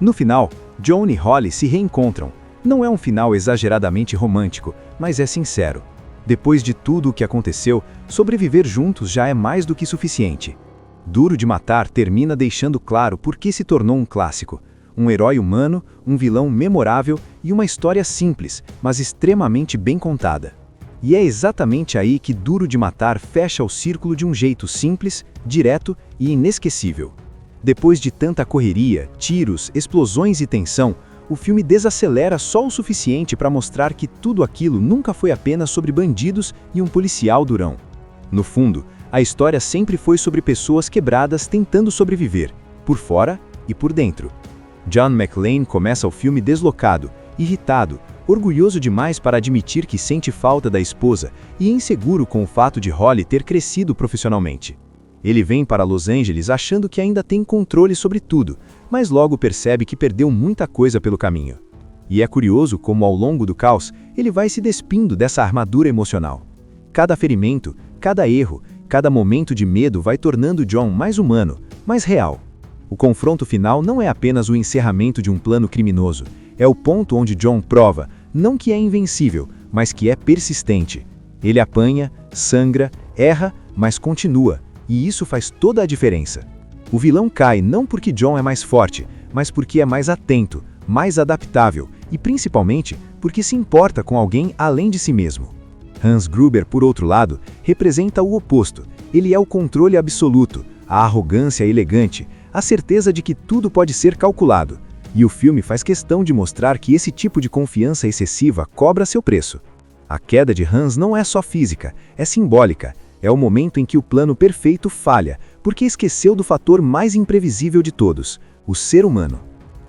No final, John e Holly se reencontram. Não é um final exageradamente romântico, mas é sincero. Depois de tudo o que aconteceu, sobreviver juntos já é mais do que suficiente. Duro de Matar termina deixando claro por que se tornou um clássico. Um herói humano, um vilão memorável e uma história simples, mas extremamente bem contada. E é exatamente aí que Duro de Matar fecha o círculo de um jeito simples, direto e inesquecível. Depois de tanta correria, tiros, explosões e tensão, o filme desacelera só o suficiente para mostrar que tudo aquilo nunca foi apenas sobre bandidos e um policial durão. No fundo, a história sempre foi sobre pessoas quebradas tentando sobreviver, por fora e por dentro. John McClane começa o filme deslocado, irritado, orgulhoso demais para admitir que sente falta da esposa e inseguro com o fato de Holly ter crescido profissionalmente. Ele vem para Los Angeles achando que ainda tem controle sobre tudo, mas logo percebe que perdeu muita coisa pelo caminho. E é curioso como ao longo do caos, ele vai se despindo dessa armadura emocional. Cada ferimento, cada erro, cada momento de medo vai tornando John mais humano, mais real. O confronto final não é apenas o encerramento de um plano criminoso, é o ponto onde John prova, não que é invencível, mas que é persistente. Ele apanha, sangra, erra, mas continua, e isso faz toda a diferença. O vilão cai não porque John é mais forte, mas porque é mais atento, mais adaptável e principalmente porque se importa com alguém além de si mesmo. Hans Gruber, por outro lado, representa o oposto. Ele é o controle absoluto, a arrogância elegante, a certeza de que tudo pode ser calculado. E o filme faz questão de mostrar que esse tipo de confiança excessiva cobra seu preço. A queda de Hans não é só física, é simbólica. É o momento em que o plano perfeito falha, porque esqueceu do fator mais imprevisível de todos, o ser humano.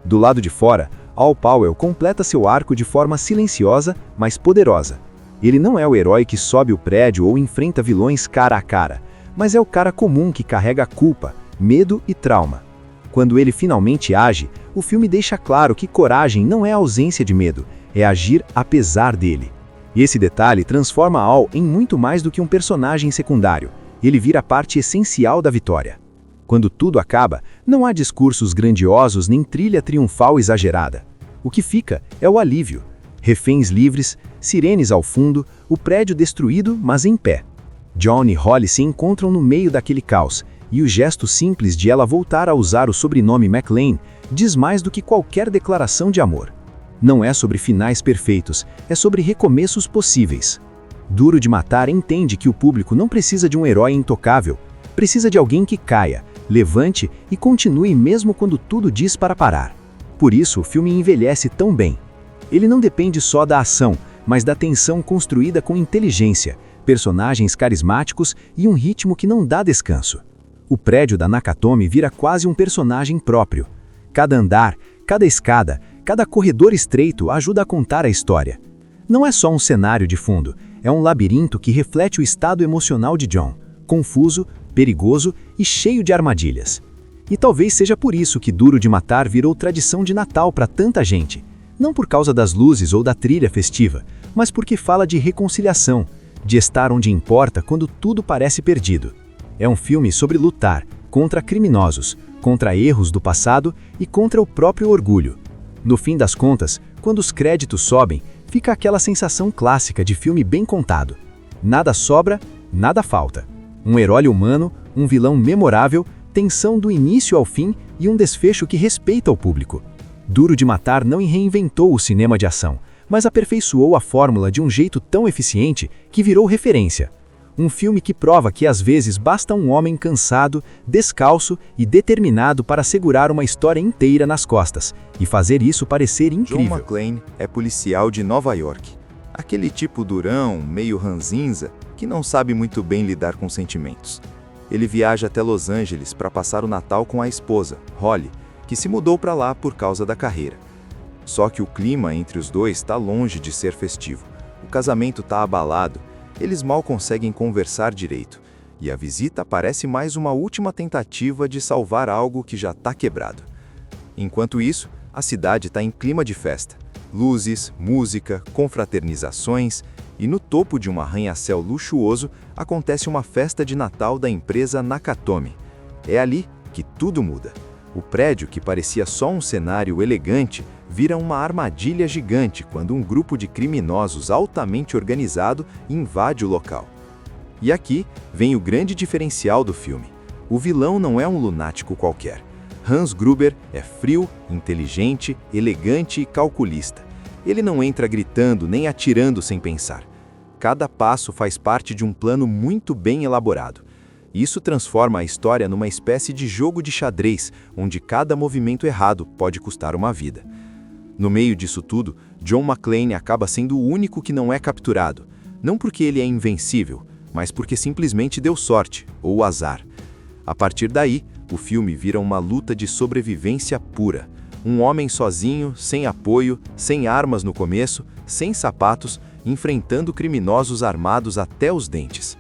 Do lado de fora, Al Powell completa seu arco de forma silenciosa, mas poderosa. Ele não é o herói que sobe o prédio ou enfrenta vilões cara a cara, mas é o cara comum que carrega culpa, medo e trauma. Quando ele finalmente age, o filme deixa claro que coragem não é ausência de medo, é agir apesar dele. E esse detalhe transforma Al em muito mais do que um personagem secundário. Ele vira parte essencial da vitória. Quando tudo acaba, não há discursos grandiosos nem trilha triunfal exagerada. O que fica é o alívio. Reféns livres, sirenes ao fundo, o prédio destruído, mas em pé. John e Holly se encontram no meio daquele caos, e o gesto simples de ela voltar a usar o sobrenome McClane diz mais do que qualquer declaração de amor. Não é sobre finais perfeitos, é sobre recomeços possíveis. Duro de Matar entende que o público não precisa de um herói intocável, precisa de alguém que caia, levante e continue mesmo quando tudo diz para parar. Por isso o filme envelhece tão bem. Ele não depende só da ação, mas da tensão construída com inteligência, personagens carismáticos e um ritmo que não dá descanso. O prédio da Nakatomi vira quase um personagem próprio. Cada andar, cada escada, cada corredor estreito ajuda a contar a história. Não é só um cenário de fundo, é um labirinto que reflete o estado emocional de John, confuso, perigoso e cheio de armadilhas. E talvez seja por isso que Duro de Matar virou tradição de Natal para tanta gente. Não por causa das luzes ou da trilha festiva, mas porque fala de reconciliação, de estar onde importa quando tudo parece perdido. É um filme sobre lutar contra criminosos, contra erros do passado e contra o próprio orgulho. No fim das contas, quando os créditos sobem, fica aquela sensação clássica de filme bem contado. Nada sobra, nada falta. Um herói humano, um vilão memorável, tensão do início ao fim e um desfecho que respeita o público. Duro de Matar não reinventou o cinema de ação, mas aperfeiçoou a fórmula de um jeito tão eficiente que virou referência. Um filme que prova que às vezes basta um homem cansado, descalço e determinado para segurar uma história inteira nas costas e fazer isso parecer incrível. John McClane é policial de Nova York. Aquele tipo durão, meio ranzinza, que não sabe muito bem lidar com sentimentos. Ele viaja até Los Angeles para passar o Natal com a esposa, Holly, que se mudou para lá por causa da carreira. Só que o clima entre os dois está longe de ser festivo. O casamento está abalado, eles mal conseguem conversar direito, e a visita parece mais uma última tentativa de salvar algo que já está quebrado. Enquanto isso, a cidade está em clima de festa. Luzes, música, confraternizações, e no topo de um arranha-céu luxuoso acontece uma festa de Natal da empresa Nakatomi. É ali que tudo muda. O prédio, que parecia só um cenário elegante, vira uma armadilha gigante quando um grupo de criminosos altamente organizado invade o local. E aqui vem o grande diferencial do filme. O vilão não é um lunático qualquer. Hans Gruber é frio, inteligente, elegante e calculista. Ele não entra gritando nem atirando sem pensar. Cada passo faz parte de um plano muito bem elaborado. Isso transforma a história numa espécie de jogo de xadrez, onde cada movimento errado pode custar uma vida. No meio disso tudo, John McClane acaba sendo o único que não é capturado, não porque ele é invencível, mas porque simplesmente deu sorte, ou azar. A partir daí, o filme vira uma luta de sobrevivência pura. Um homem sozinho, sem apoio, sem armas no começo, sem sapatos, enfrentando criminosos armados até os dentes.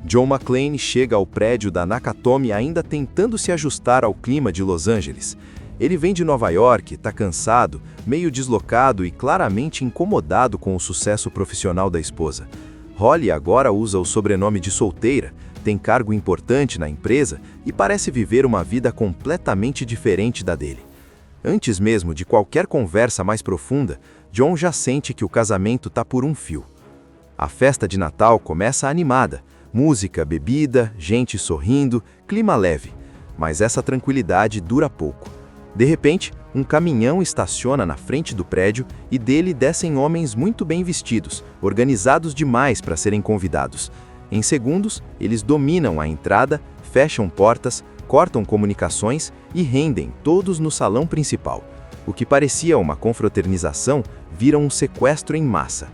John McClane chega ao prédio da Nakatomi ainda tentando se ajustar ao clima de Los Angeles. Ele vem de Nova York, está cansado, meio deslocado e claramente incomodado com o sucesso profissional da esposa. Holly agora usa o sobrenome de solteira, tem cargo importante na empresa e parece viver uma vida completamente diferente da dele. Antes mesmo de qualquer conversa mais profunda, John já sente que o casamento está por um fio. A festa de Natal começa animada, música, bebida, gente sorrindo, clima leve, mas essa tranquilidade dura pouco. De repente, um caminhão estaciona na frente do prédio e dele descem homens muito bem vestidos, organizados demais para serem convidados. Em segundos, eles dominam a entrada, fecham portas, cortam comunicações e rendem todos no salão principal. O que parecia uma confraternização vira um sequestro em massa.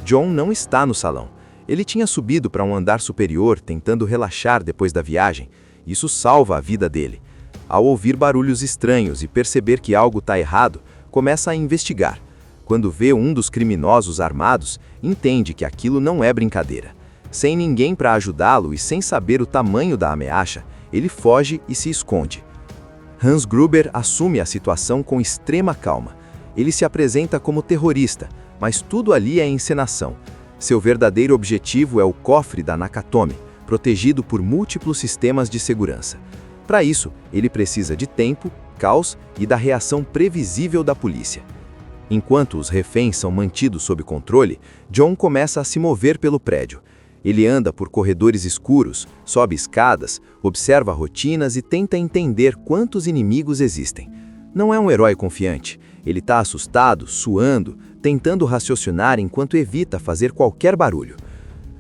John não está no salão. Ele tinha subido para um andar superior, tentando relaxar depois da viagem. Isso salva a vida dele. Ao ouvir barulhos estranhos e perceber que algo está errado, começa a investigar. Quando vê um dos criminosos armados, entende que aquilo não é brincadeira. Sem ninguém para ajudá-lo e sem saber o tamanho da ameaça, ele foge e se esconde. Hans Gruber assume a situação com extrema calma. Ele se apresenta como terrorista, mas tudo ali é encenação. Seu verdadeiro objetivo é o cofre da Nakatomi, protegido por múltiplos sistemas de segurança. Para isso, ele precisa de tempo, caos e da reação previsível da polícia. Enquanto os reféns são mantidos sob controle, John começa a se mover pelo prédio. Ele anda por corredores escuros, sobe escadas, observa rotinas e tenta entender quantos inimigos existem. Não é um herói confiante. Ele está assustado, suando, tentando raciocinar enquanto evita fazer qualquer barulho.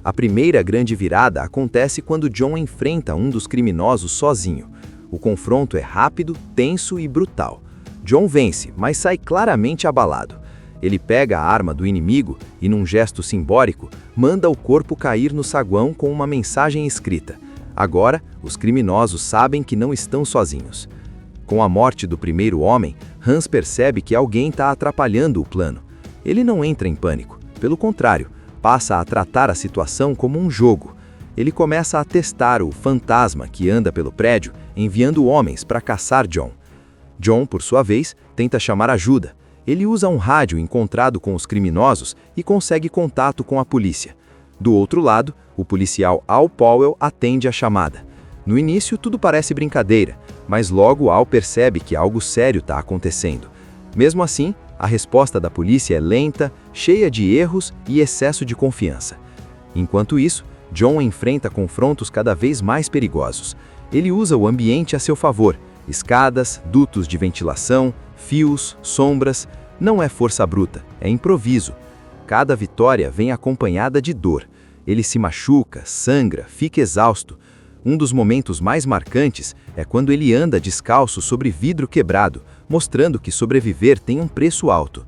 A primeira grande virada acontece quando John enfrenta um dos criminosos sozinho. O confronto é rápido, tenso e brutal. John vence, mas sai claramente abalado. Ele pega a arma do inimigo e, num gesto simbólico, manda o corpo cair no saguão com uma mensagem escrita. Agora, os criminosos sabem que não estão sozinhos. Com a morte do primeiro homem, Hans percebe que alguém está atrapalhando o plano. Ele não entra em pânico, pelo contrário, passa a tratar a situação como um jogo. Ele começa a testar o fantasma que anda pelo prédio, enviando homens para caçar John. John, por sua vez, tenta chamar ajuda. Ele usa um rádio encontrado com os criminosos e consegue contato com a polícia. Do outro lado, o policial Al Powell atende a chamada. No início, tudo parece brincadeira, mas logo Al percebe que algo sério está acontecendo. Mesmo assim, a resposta da polícia é lenta, cheia de erros e excesso de confiança. Enquanto isso, John enfrenta confrontos cada vez mais perigosos. Ele usa o ambiente a seu favor, escadas, dutos de ventilação, fios, sombras, Não é força bruta, é improviso. Cada vitória vem acompanhada de dor. Ele se machuca, sangra, fica exausto. Um dos momentos mais marcantes é quando ele anda descalço sobre vidro quebrado, mostrando que sobreviver tem um preço alto.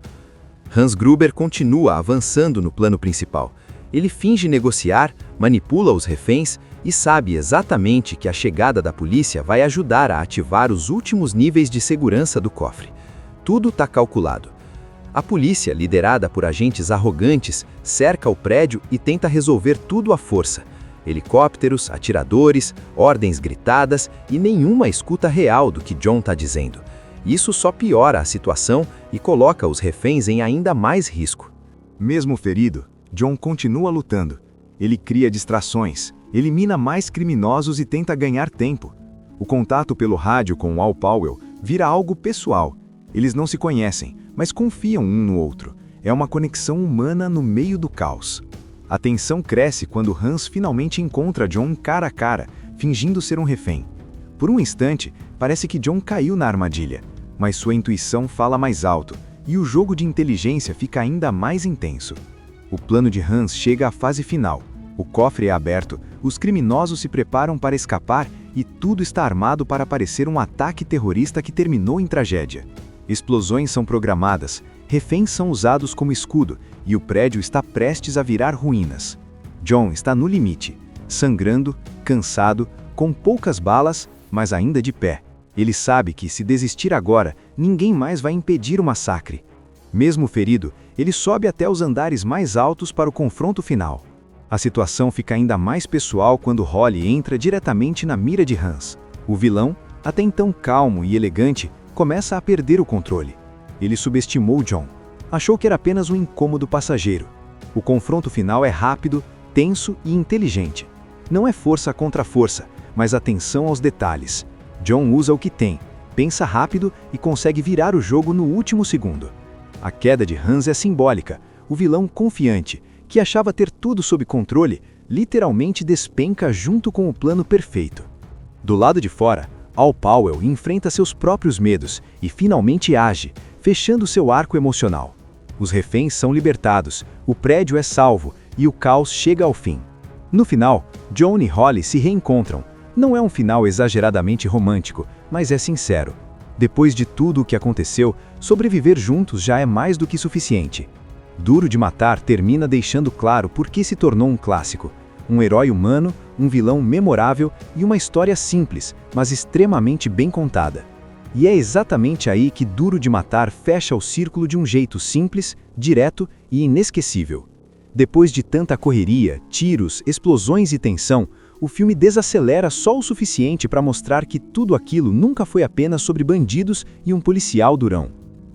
Hans Gruber continua avançando no plano principal. Ele finge negociar, manipula os reféns e sabe exatamente que a chegada da polícia vai ajudar a ativar os últimos níveis de segurança do cofre. Tudo está calculado. A polícia, liderada por agentes arrogantes, cerca o prédio e tenta resolver tudo à força. Helicópteros, atiradores, ordens gritadas e nenhuma escuta real do que John está dizendo. Isso só piora a situação e coloca os reféns em ainda mais risco. Mesmo ferido, John continua lutando. Ele cria distrações, elimina mais criminosos e tenta ganhar tempo. O contato pelo rádio com Al Powell vira algo pessoal. Eles não se conhecem, mas confiam um no outro. É uma conexão humana no meio do caos. A tensão cresce quando Hans finalmente encontra John cara a cara, fingindo ser um refém. Por um instante, parece que John caiu na armadilha, mas sua intuição fala mais alto, e o jogo de inteligência fica ainda mais intenso. O plano de Hans chega à fase final. O cofre é aberto, os criminosos se preparam para escapar e tudo está armado para parecer um ataque terrorista que terminou em tragédia. Explosões são programadas, reféns são usados como escudo e o prédio está prestes a virar ruínas. John está no limite, sangrando, cansado, com poucas balas, mas ainda de pé. Ele sabe que, se desistir agora, ninguém mais vai impedir o massacre. Mesmo ferido, ele sobe até os andares mais altos para o confronto final. A situação fica ainda mais pessoal quando Holly entra diretamente na mira de Hans. O vilão, até então calmo e elegante, começa a perder o controle. Ele subestimou John. Achou que era apenas um incômodo passageiro. O confronto final é rápido, tenso e inteligente. Não é força contra força, mas atenção aos detalhes. John usa o que tem, pensa rápido e consegue virar o jogo no último segundo. A queda de Hans é simbólica. O vilão confiante, que achava ter tudo sob controle, literalmente despenca junto com o plano perfeito. Do lado de fora, Al Powell enfrenta seus próprios medos e finalmente age, fechando seu arco emocional. Os reféns são libertados, o prédio é salvo e o caos chega ao fim. No final, John e Holly se reencontram. Não é um final exageradamente romântico, mas é sincero. Depois de tudo o que aconteceu, sobreviver juntos já é mais do que suficiente. Duro de Matar termina deixando claro por que se tornou um clássico. Um herói humano, um vilão memorável e uma história simples, mas extremamente bem contada. E é exatamente aí que Duro de Matar fecha o círculo de um jeito simples, direto e inesquecível. Depois de tanta correria, tiros, explosões e tensão, o filme desacelera só o suficiente para mostrar que tudo aquilo nunca foi apenas sobre bandidos e um policial durão.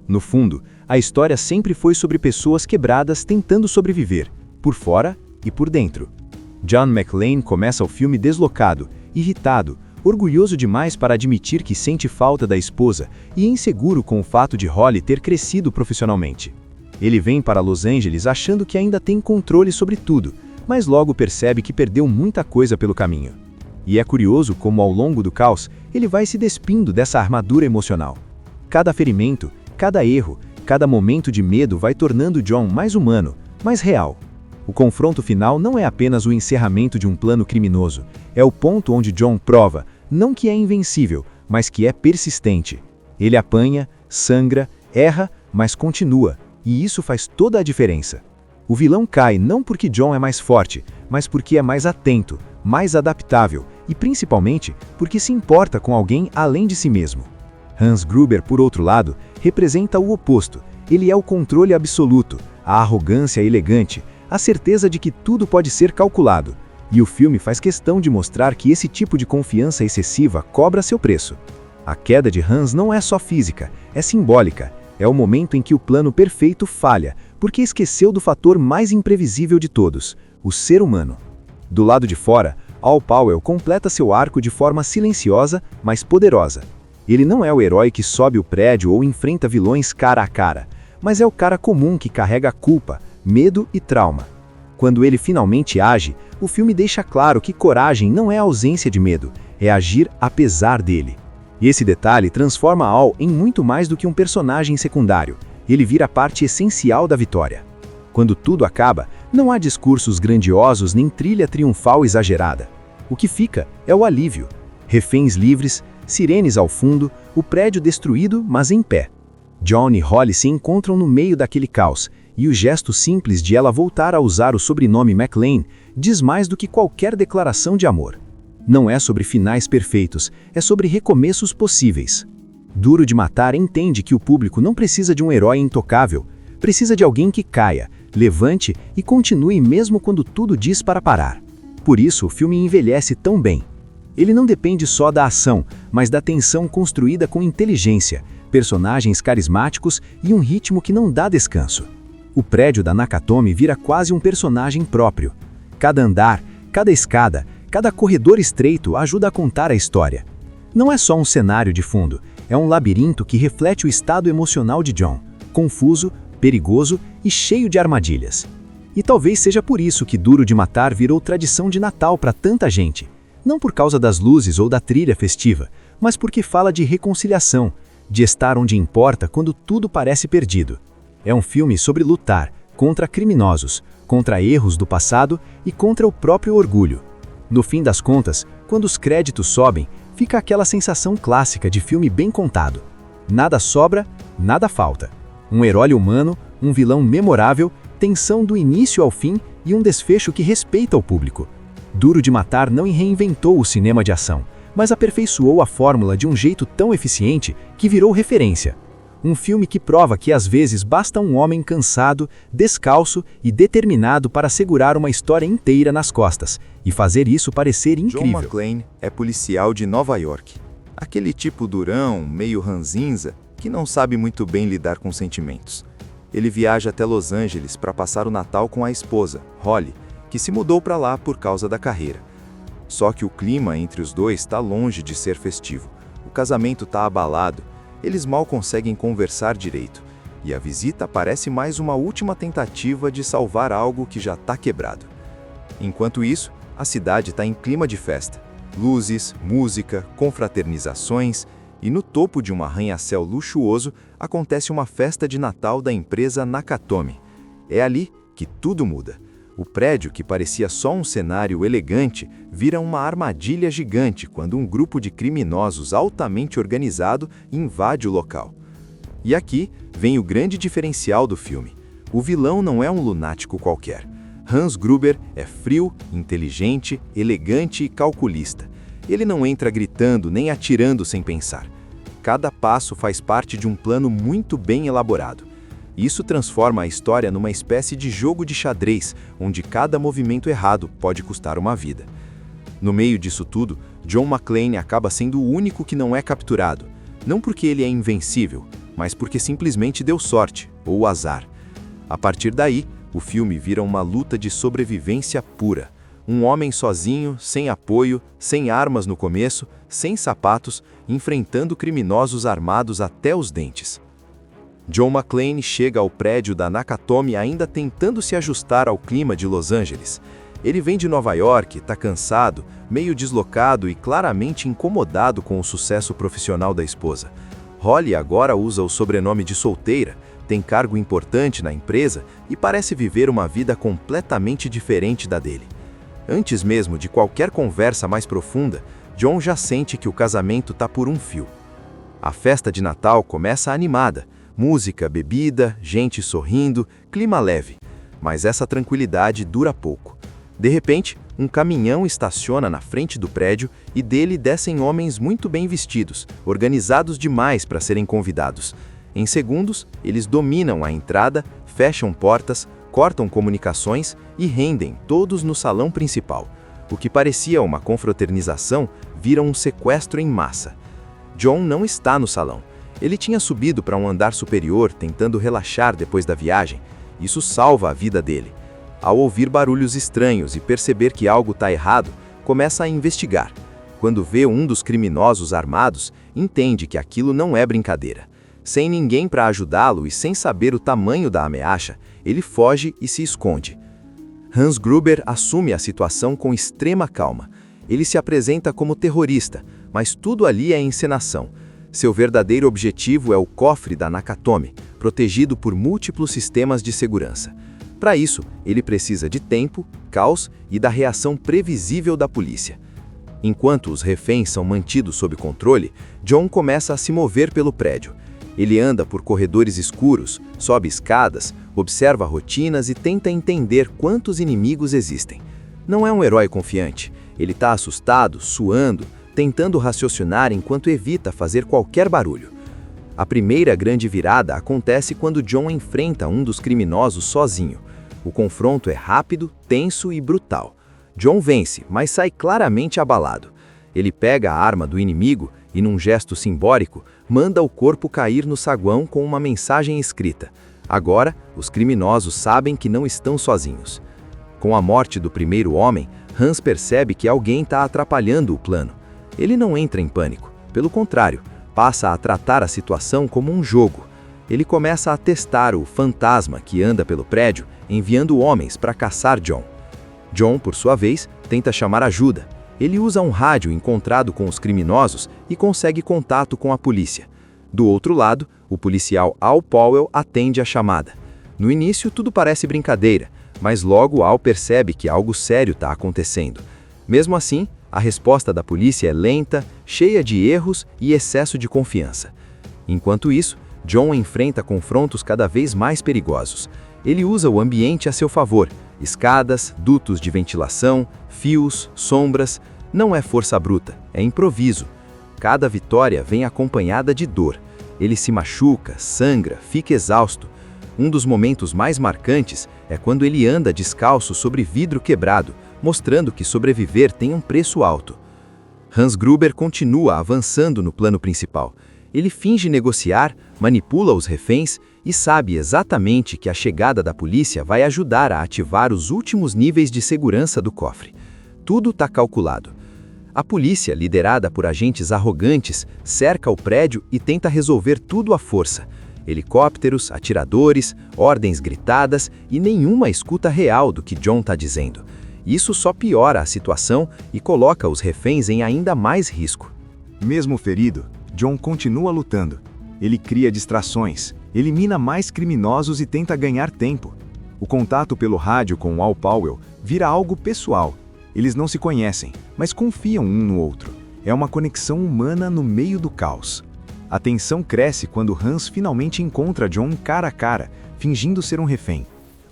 No fundo, a história sempre foi sobre pessoas quebradas tentando sobreviver, por fora e por dentro. John McClane começa o filme deslocado, irritado, orgulhoso demais para admitir que sente falta da esposa e inseguro com o fato de Holly ter crescido profissionalmente. Ele vem para Los Angeles achando que ainda tem controle sobre tudo, mas logo percebe que perdeu muita coisa pelo caminho. E é curioso como, ao longo do caos, ele vai se despindo dessa armadura emocional. Cada ferimento, cada erro, cada momento de medo vai tornando John mais humano, mais real. O confronto final não é apenas o encerramento de um plano criminoso, é o ponto onde John prova, não que é invencível, mas que é persistente. Ele apanha, sangra, erra, mas continua, e isso faz toda a diferença. O vilão cai não porque John é mais forte, mas porque é mais atento, mais adaptável e principalmente porque se importa com alguém além de si mesmo. Hans Gruber, por outro lado, representa o oposto. Ele é o controle absoluto, a arrogância elegante, a certeza de que tudo pode ser calculado. E o filme faz questão de mostrar que esse tipo de confiança excessiva cobra seu preço. A queda de Hans não é só física, é simbólica. É o momento em que o plano perfeito falha, porque esqueceu do fator mais imprevisível de todos, o ser humano. Do lado de fora, Al Powell completa seu arco de forma silenciosa, mas poderosa. Ele não é o herói que sobe o prédio ou enfrenta vilões cara a cara, mas é o cara comum que carrega culpa, medo e trauma. Quando ele finalmente age, o filme deixa claro que coragem não é ausência de medo, é agir apesar dele. E esse detalhe transforma Al em muito mais do que um personagem secundário. ele vira parte essencial da vitória. Quando tudo acaba, não há discursos grandiosos nem trilha triunfal exagerada. O que fica é o alívio. Reféns livres, sirenes ao fundo, o prédio destruído, mas em pé. John e Holly se encontram no meio daquele caos, e o gesto simples de ela voltar a usar o sobrenome McClane diz mais do que qualquer declaração de amor. Não é sobre finais perfeitos, é sobre recomeços possíveis. Duro de Matar entende que o público não precisa de um herói intocável, precisa de alguém que caia, levante e continue mesmo quando tudo diz para parar. Por isso o filme envelhece tão bem. Ele não depende só da ação, mas da tensão construída com inteligência, personagens carismáticos e um ritmo que não dá descanso. O prédio da Nakatomi vira quase um personagem próprio. Cada andar, cada escada, cada corredor estreito ajuda a contar a história. Não é só um cenário de fundo, é um labirinto que reflete o estado emocional de John, confuso, perigoso e cheio de armadilhas. E talvez seja por isso que Duro de Matar virou tradição de Natal para tanta gente. Não por causa das luzes ou da trilha festiva, mas porque fala de reconciliação, de estar onde importa quando tudo parece perdido. É um filme sobre lutar contra criminosos, contra erros do passado e contra o próprio orgulho. No fim das contas, quando os créditos sobem, fica aquela sensação clássica de filme bem contado. Nada sobra, nada falta. Um herói humano, um vilão memorável, tensão do início ao fim e um desfecho que respeita o público. Duro de Matar não reinventou o cinema de ação, mas aperfeiçoou a fórmula de um jeito tão eficiente que virou referência. Um filme que prova que às vezes basta um homem cansado, descalço e determinado para segurar uma história inteira nas costas e fazer isso parecer incrível. John McClane é policial de Nova York. Aquele tipo durão, meio ranzinza, que não sabe muito bem lidar com sentimentos. Ele viaja até Los Angeles para passar o Natal com a esposa, Holly, que se mudou para lá por causa da carreira. Só que o clima entre os dois está longe de ser festivo. O casamento está abalado, eles mal conseguem conversar direito, e a visita parece mais uma última tentativa de salvar algo que já está quebrado. Enquanto isso, a cidade está em clima de festa. Luzes, música, confraternizações, e no topo de um arranha-céu luxuoso acontece uma festa de Natal da empresa Nakatomi. É ali que tudo muda. O prédio, que parecia só um cenário elegante, vira uma armadilha gigante quando um grupo de criminosos altamente organizado invade o local. E aqui vem o grande diferencial do filme. O vilão não é um lunático qualquer. Hans Gruber é frio, inteligente, elegante e calculista. Ele não entra gritando nem atirando sem pensar. Cada passo faz parte de um plano muito bem elaborado. Isso transforma a história numa espécie de jogo de xadrez, onde cada movimento errado pode custar uma vida. No meio disso tudo, John McClane acaba sendo o único que não é capturado, não porque ele é invencível, mas porque simplesmente deu sorte, ou azar. A partir daí, o filme vira uma luta de sobrevivência pura. Um homem sozinho, sem apoio, sem armas no começo, sem sapatos, enfrentando criminosos armados até os dentes. John McClane chega ao prédio da Nakatomi ainda tentando se ajustar ao clima de Los Angeles. Ele vem de Nova York, está cansado, meio deslocado e claramente incomodado com o sucesso profissional da esposa. Holly agora usa o sobrenome de solteira, tem cargo importante na empresa e parece viver uma vida completamente diferente da dele. Antes mesmo de qualquer conversa mais profunda, John já sente que o casamento está por um fio. A festa de Natal começa animada. Música, bebida, gente sorrindo, clima leve. Mas essa tranquilidade dura pouco. De repente, um caminhão estaciona na frente do prédio e dele descem homens muito bem vestidos, organizados demais para serem convidados. Em segundos, eles dominam a entrada, fecham portas, cortam comunicações e rendem todos no salão principal. O que parecia uma confraternização vira um sequestro em massa. John não está no salão. Ele tinha subido para um andar superior, tentando relaxar depois da viagem. Isso salva a vida dele. Ao ouvir barulhos estranhos e perceber que algo está errado, começa a investigar. Quando vê um dos criminosos armados, entende que aquilo não é brincadeira. Sem ninguém para ajudá-lo e sem saber o tamanho da ameaça, ele foge e se esconde. Hans Gruber assume a situação com extrema calma. Ele se apresenta como terrorista, mas tudo ali é encenação. Seu verdadeiro objetivo é o cofre da Nakatomi, protegido por múltiplos sistemas de segurança. Para isso, ele precisa de tempo, caos e da reação previsível da polícia. Enquanto os reféns são mantidos sob controle, John começa a se mover pelo prédio. Ele anda por corredores escuros, sobe escadas, observa rotinas e tenta entender quantos inimigos existem. Não é um herói confiante. Ele está assustado, suando, tentando raciocinar enquanto evita fazer qualquer barulho. A primeira grande virada acontece quando John enfrenta um dos criminosos sozinho. O confronto é rápido, tenso e brutal. John vence, mas sai claramente abalado. Ele pega a arma do inimigo e, num gesto simbólico, manda o corpo cair no saguão com uma mensagem escrita. Agora, os criminosos sabem que não estão sozinhos. Com a morte do primeiro homem, Hans percebe que alguém está atrapalhando o plano. Ele não entra em pânico. Pelo contrário, passa a tratar a situação como um jogo. Ele começa a testar o fantasma que anda pelo prédio, enviando homens para caçar John. John, por sua vez, tenta chamar ajuda. Ele usa um rádio encontrado com os criminosos e consegue contato com a polícia. Do outro lado, o policial Al Powell atende a chamada. No início, tudo parece brincadeira, mas logo Al percebe que algo sério está acontecendo. Mesmo assim, a resposta da polícia é lenta, cheia de erros e excesso de confiança. Enquanto isso, John enfrenta confrontos cada vez mais perigosos. Ele usa o ambiente a seu favor: escadas, dutos de ventilação, fios, sombras. Não é força bruta, é improviso. Cada vitória vem acompanhada de dor. Ele se machuca, sangra, fica exausto. Um dos momentos mais marcantes é quando ele anda descalço sobre vidro quebrado, mostrando que sobreviver tem um preço alto. Hans Gruber continua avançando no plano principal. Ele finge negociar, manipula os reféns e sabe exatamente que a chegada da polícia vai ajudar a ativar os últimos níveis de segurança do cofre. Tudo está calculado. A polícia, liderada por agentes arrogantes, cerca o prédio e tenta resolver tudo à força. Helicópteros, atiradores, ordens gritadas e nenhuma escuta real do que John está dizendo. Isso só piora a situação e coloca os reféns em ainda mais risco. Mesmo ferido, John continua lutando. Ele cria distrações, elimina mais criminosos e tenta ganhar tempo. O contato pelo rádio com Al Powell vira algo pessoal. Eles não se conhecem, mas confiam um no outro. É uma conexão humana no meio do caos. A tensão cresce quando Hans finalmente encontra John cara a cara, fingindo ser um refém.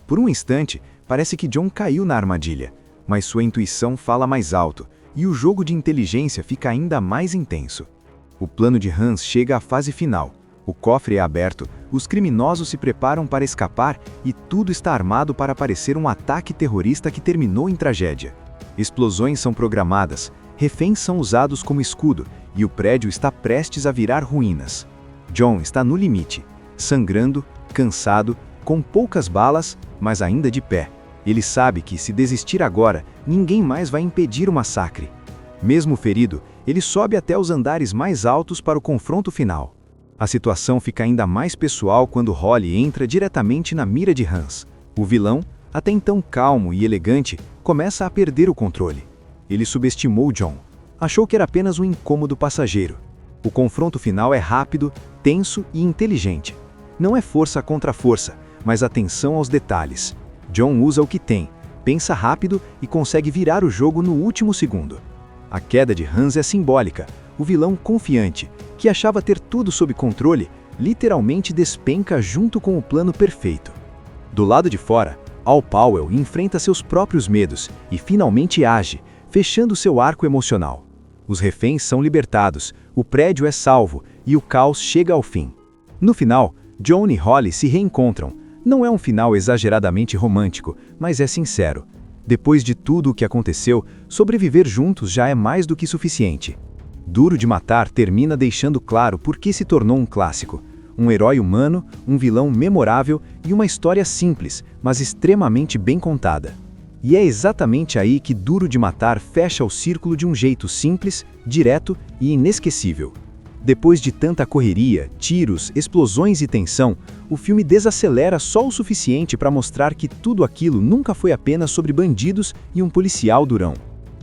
Por um instante, parece que John caiu na armadilha, mas sua intuição fala mais alto, e o jogo de inteligência fica ainda mais intenso. O plano de Hans chega à fase final. O cofre é aberto, os criminosos se preparam para escapar e tudo está armado para parecer um ataque terrorista que terminou em tragédia. Explosões são programadas, reféns são usados como escudo e o prédio está prestes a virar ruínas. John está no limite, sangrando, cansado, com poucas balas, mas ainda de pé. Ele sabe que, se desistir agora, ninguém mais vai impedir o massacre. Mesmo ferido, ele sobe até os andares mais altos para o confronto final. A situação fica ainda mais pessoal quando Holly entra diretamente na mira de Hans. O vilão, até então calmo e elegante, começa a perder o controle. Ele subestimou John. Achou que era apenas um incômodo passageiro. O confronto final é rápido, tenso e inteligente. Não é força contra força, mas atenção aos detalhes. John usa o que tem, pensa rápido e consegue virar o jogo no último segundo. A queda de Hans é simbólica. O vilão confiante, que achava ter tudo sob controle, literalmente despenca junto com o plano perfeito. Do lado de fora, Al Powell enfrenta seus próprios medos e finalmente age, fechando seu arco emocional. Os reféns são libertados, o prédio é salvo e o caos chega ao fim. No final, John e Holly se reencontram. Não é um final exageradamente romântico, mas é sincero. Depois de tudo o que aconteceu, sobreviver juntos já é mais do que suficiente. Duro de Matar termina deixando claro por que se tornou um clássico. Um herói humano, um vilão memorável e uma história simples, mas extremamente bem contada. E é exatamente aí que Duro de Matar fecha o círculo de um jeito simples, direto e inesquecível. Depois de tanta correria, tiros, explosões e tensão, o filme desacelera só o suficiente para mostrar que tudo aquilo nunca foi apenas sobre bandidos e um policial durão.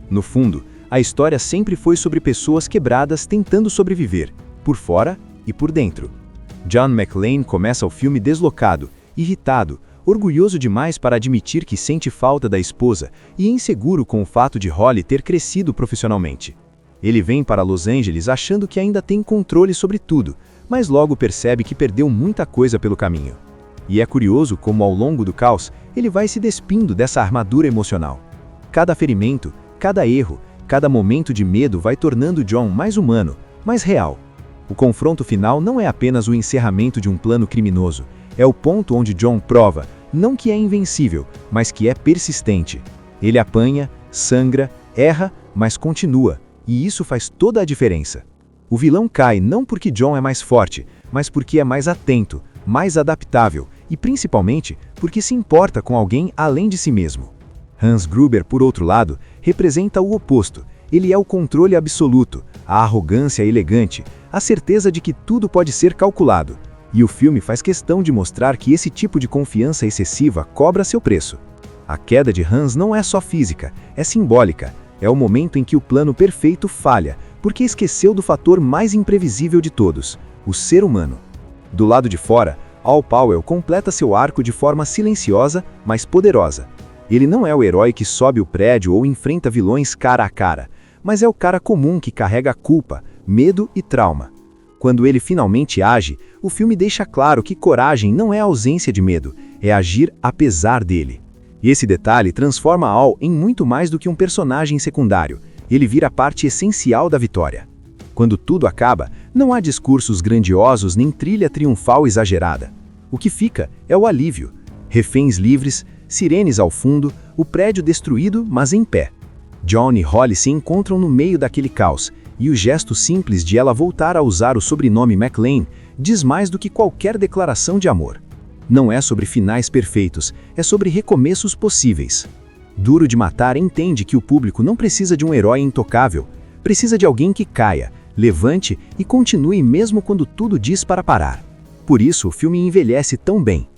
No fundo, a história sempre foi sobre pessoas quebradas tentando sobreviver. por fora e por dentro. John McClane começa o filme deslocado, irritado, orgulhoso demais para admitir que sente falta da esposa e inseguro com o fato de Holly ter crescido profissionalmente. Ele vem para Los Angeles achando que ainda tem controle sobre tudo, mas logo percebe que perdeu muita coisa pelo caminho. E é curioso como ao longo do caos, ele vai se despindo dessa armadura emocional. Cada ferimento, cada erro, cada momento de medo vai tornando John mais humano, mais real. O confronto final não é apenas o encerramento de um plano criminoso, é o ponto onde John prova, não que é invencível, mas que é persistente. Ele apanha, sangra, erra, mas continua, e isso faz toda a diferença. O vilão cai não porque John é mais forte, mas porque é mais atento, mais adaptável e principalmente porque se importa com alguém além de si mesmo. Hans Gruber, por outro lado, representa o oposto. Ele é o controle absoluto, a arrogância elegante, a certeza de que tudo pode ser calculado. E o filme faz questão de mostrar que esse tipo de confiança excessiva cobra seu preço. A queda de Hans não é só física, é simbólica. É o momento em que o plano perfeito falha, porque esqueceu do fator mais imprevisível de todos, o ser humano. Do lado de fora, Al Powell completa seu arco de forma silenciosa, mas poderosa. Ele não é o herói que sobe o prédio ou enfrenta vilões cara a cara, mas é o cara comum que carrega culpa, medo e trauma. Quando ele finalmente age, o filme deixa claro que coragem não é ausência de medo, é agir apesar dele. E esse detalhe transforma Al em muito mais do que um personagem secundário. Ele vira parte essencial da vitória. Quando tudo acaba, não há discursos grandiosos nem trilha triunfal exagerada. O que fica é o alívio. Reféns livres, sirenes ao fundo, o prédio destruído, mas em pé. John e Holly se encontram no meio daquele caos, e o gesto simples de ela voltar a usar o sobrenome McClane diz mais do que qualquer declaração de amor. Não é sobre finais perfeitos, é sobre recomeços possíveis. Duro de Matar entende que o público não precisa de um herói intocável, precisa de alguém que caia, levante e continue mesmo quando tudo diz para parar. Por isso, o filme envelhece tão bem.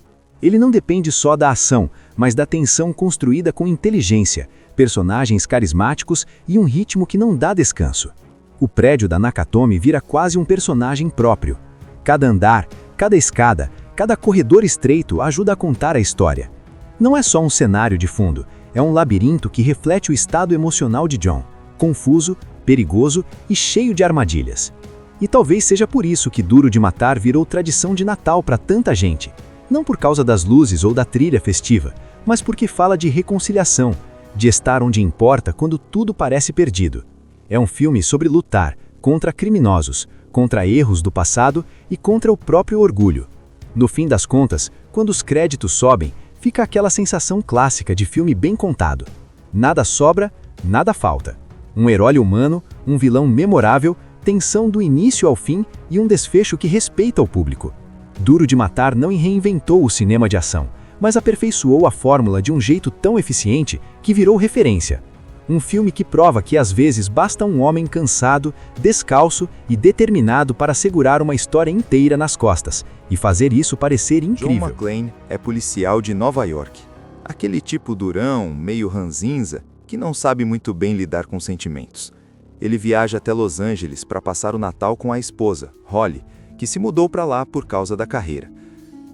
Ele não depende só da ação, mas da tensão construída com inteligência, personagens carismáticos e um ritmo que não dá descanso. O prédio da Nakatomi vira quase um personagem próprio. Cada andar, cada escada, cada corredor estreito ajuda a contar a história. Não é só um cenário de fundo, é um labirinto que reflete o estado emocional de John, confuso, perigoso e cheio de armadilhas. E talvez seja por isso que Duro de Matar virou tradição de Natal para tanta gente. Não por causa das luzes ou da trilha festiva, mas porque fala de reconciliação, de estar onde importa quando tudo parece perdido. É um filme sobre lutar contra criminosos, contra erros do passado e contra o próprio orgulho. No fim das contas, quando os créditos sobem, fica aquela sensação clássica de filme bem contado. Nada sobra, nada falta. Um herói humano, um vilão memorável, tensão do início ao fim e um desfecho que respeita o público. Duro de Matar não reinventou o cinema de ação, mas aperfeiçoou a fórmula de um jeito tão eficiente que virou referência. Um filme que prova que às vezes basta um homem cansado, descalço e determinado para segurar uma história inteira nas costas e fazer isso parecer incrível. John McClane é policial de Nova York. Aquele tipo durão, meio ranzinza, que não sabe muito bem lidar com sentimentos. Ele viaja até Los Angeles para passar o Natal com a esposa, Holly, que se mudou para lá por causa da carreira.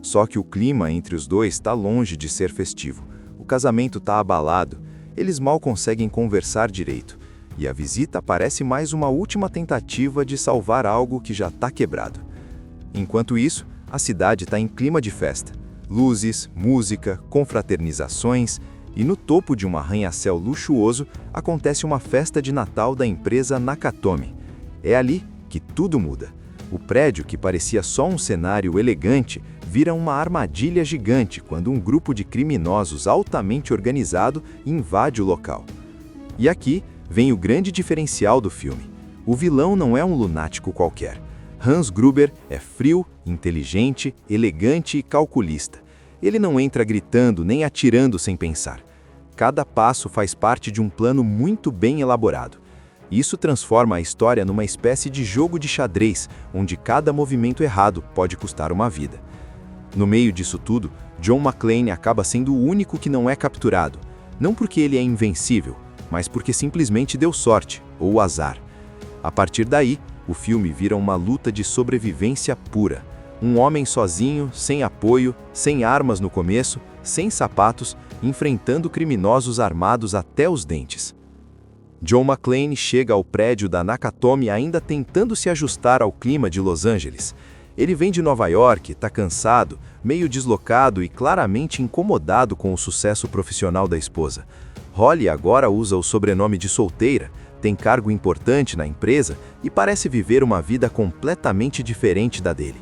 Só que o clima entre os dois está longe de ser festivo. O casamento está abalado, eles mal conseguem conversar direito, e a visita parece mais uma última tentativa de salvar algo que já está quebrado. Enquanto isso, a cidade está em clima de festa. Luzes, música, confraternizações, e no topo de um arranha-céu luxuoso acontece uma festa de Natal da empresa Nakatomi. É ali que tudo muda. O prédio, que parecia só um cenário elegante, vira uma armadilha gigante quando um grupo de criminosos altamente organizado invade o local. E aqui vem o grande diferencial do filme. O vilão não é um lunático qualquer. Hans Gruber é frio, inteligente, elegante e calculista. Ele não entra gritando nem atirando sem pensar. Cada passo faz parte de um plano muito bem elaborado. Isso transforma a história numa espécie de jogo de xadrez, onde cada movimento errado pode custar uma vida. No meio disso tudo, John McClane acaba sendo o único que não é capturado, não porque ele é invencível, mas porque simplesmente deu sorte, ou azar. A partir daí, O filme vira uma luta de sobrevivência pura. Um homem sozinho, sem apoio, sem armas no começo, sem sapatos, enfrentando criminosos armados até os dentes. John McClane chega ao prédio da Nakatomi ainda tentando se ajustar ao clima de Los Angeles. Ele vem de Nova York, está cansado, meio deslocado e claramente incomodado com o sucesso profissional da esposa. Holly agora usa o sobrenome de solteira, tem cargo importante na empresa e parece viver uma vida completamente diferente da dele.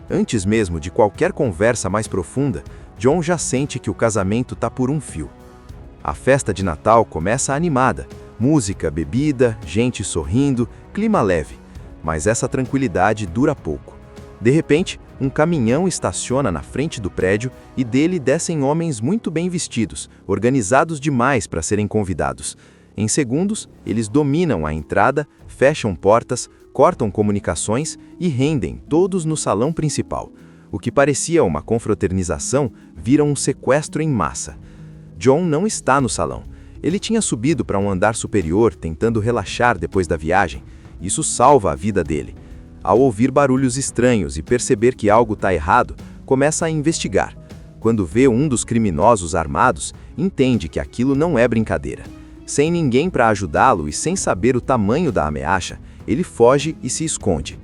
Antes mesmo de qualquer conversa mais profunda, John já sente que o casamento está por um fio. A festa de Natal começa animada, música, bebida, gente sorrindo, clima leve, mas essa tranquilidade dura pouco. De repente, um caminhão estaciona na frente do prédio e dele descem homens muito bem vestidos, organizados demais para serem convidados. Em segundos, eles dominam a entrada, fecham portas, cortam comunicações e rendem todos no salão principal. O que parecia uma confraternização vira um sequestro em massa. John não está no salão. Ele tinha subido para um andar superior tentando relaxar depois da viagem. Isso salva a vida dele. Ao ouvir barulhos estranhos e perceber que algo está errado, começa a investigar. Quando vê um dos criminosos armados, entende que aquilo não é brincadeira. Sem ninguém para ajudá-lo e sem saber o tamanho da ameaça, ele foge e se esconde.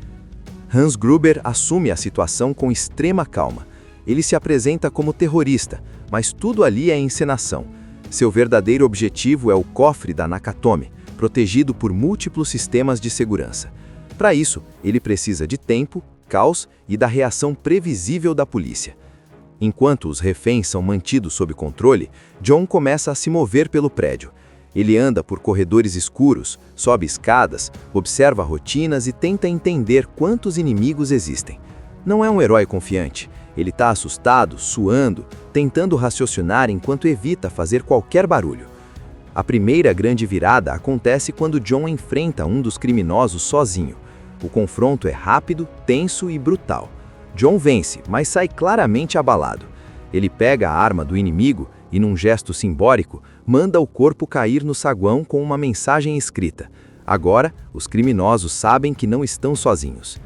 Hans Gruber assume a situação com extrema calma. Ele se apresenta como terrorista, mas tudo ali é encenação. Seu verdadeiro objetivo é o cofre da Nakatomi, protegido por múltiplos sistemas de segurança. Para isso, ele precisa de tempo, caos e da reação previsível da polícia. Enquanto os reféns são mantidos sob controle, John começa a se mover pelo prédio. Ele anda por corredores escuros, sobe escadas, observa rotinas e tenta entender quantos inimigos existem. Não é um herói confiante. Ele está assustado, suando, tentando raciocinar enquanto evita fazer qualquer barulho. A primeira grande virada acontece quando John enfrenta um dos criminosos sozinho. O confronto é rápido, tenso e brutal. John vence, mas sai claramente abalado. Ele pega a arma do inimigo e, num gesto simbólico, manda o corpo cair no saguão com uma mensagem escrita. Agora, os criminosos sabem que não estão sozinhos.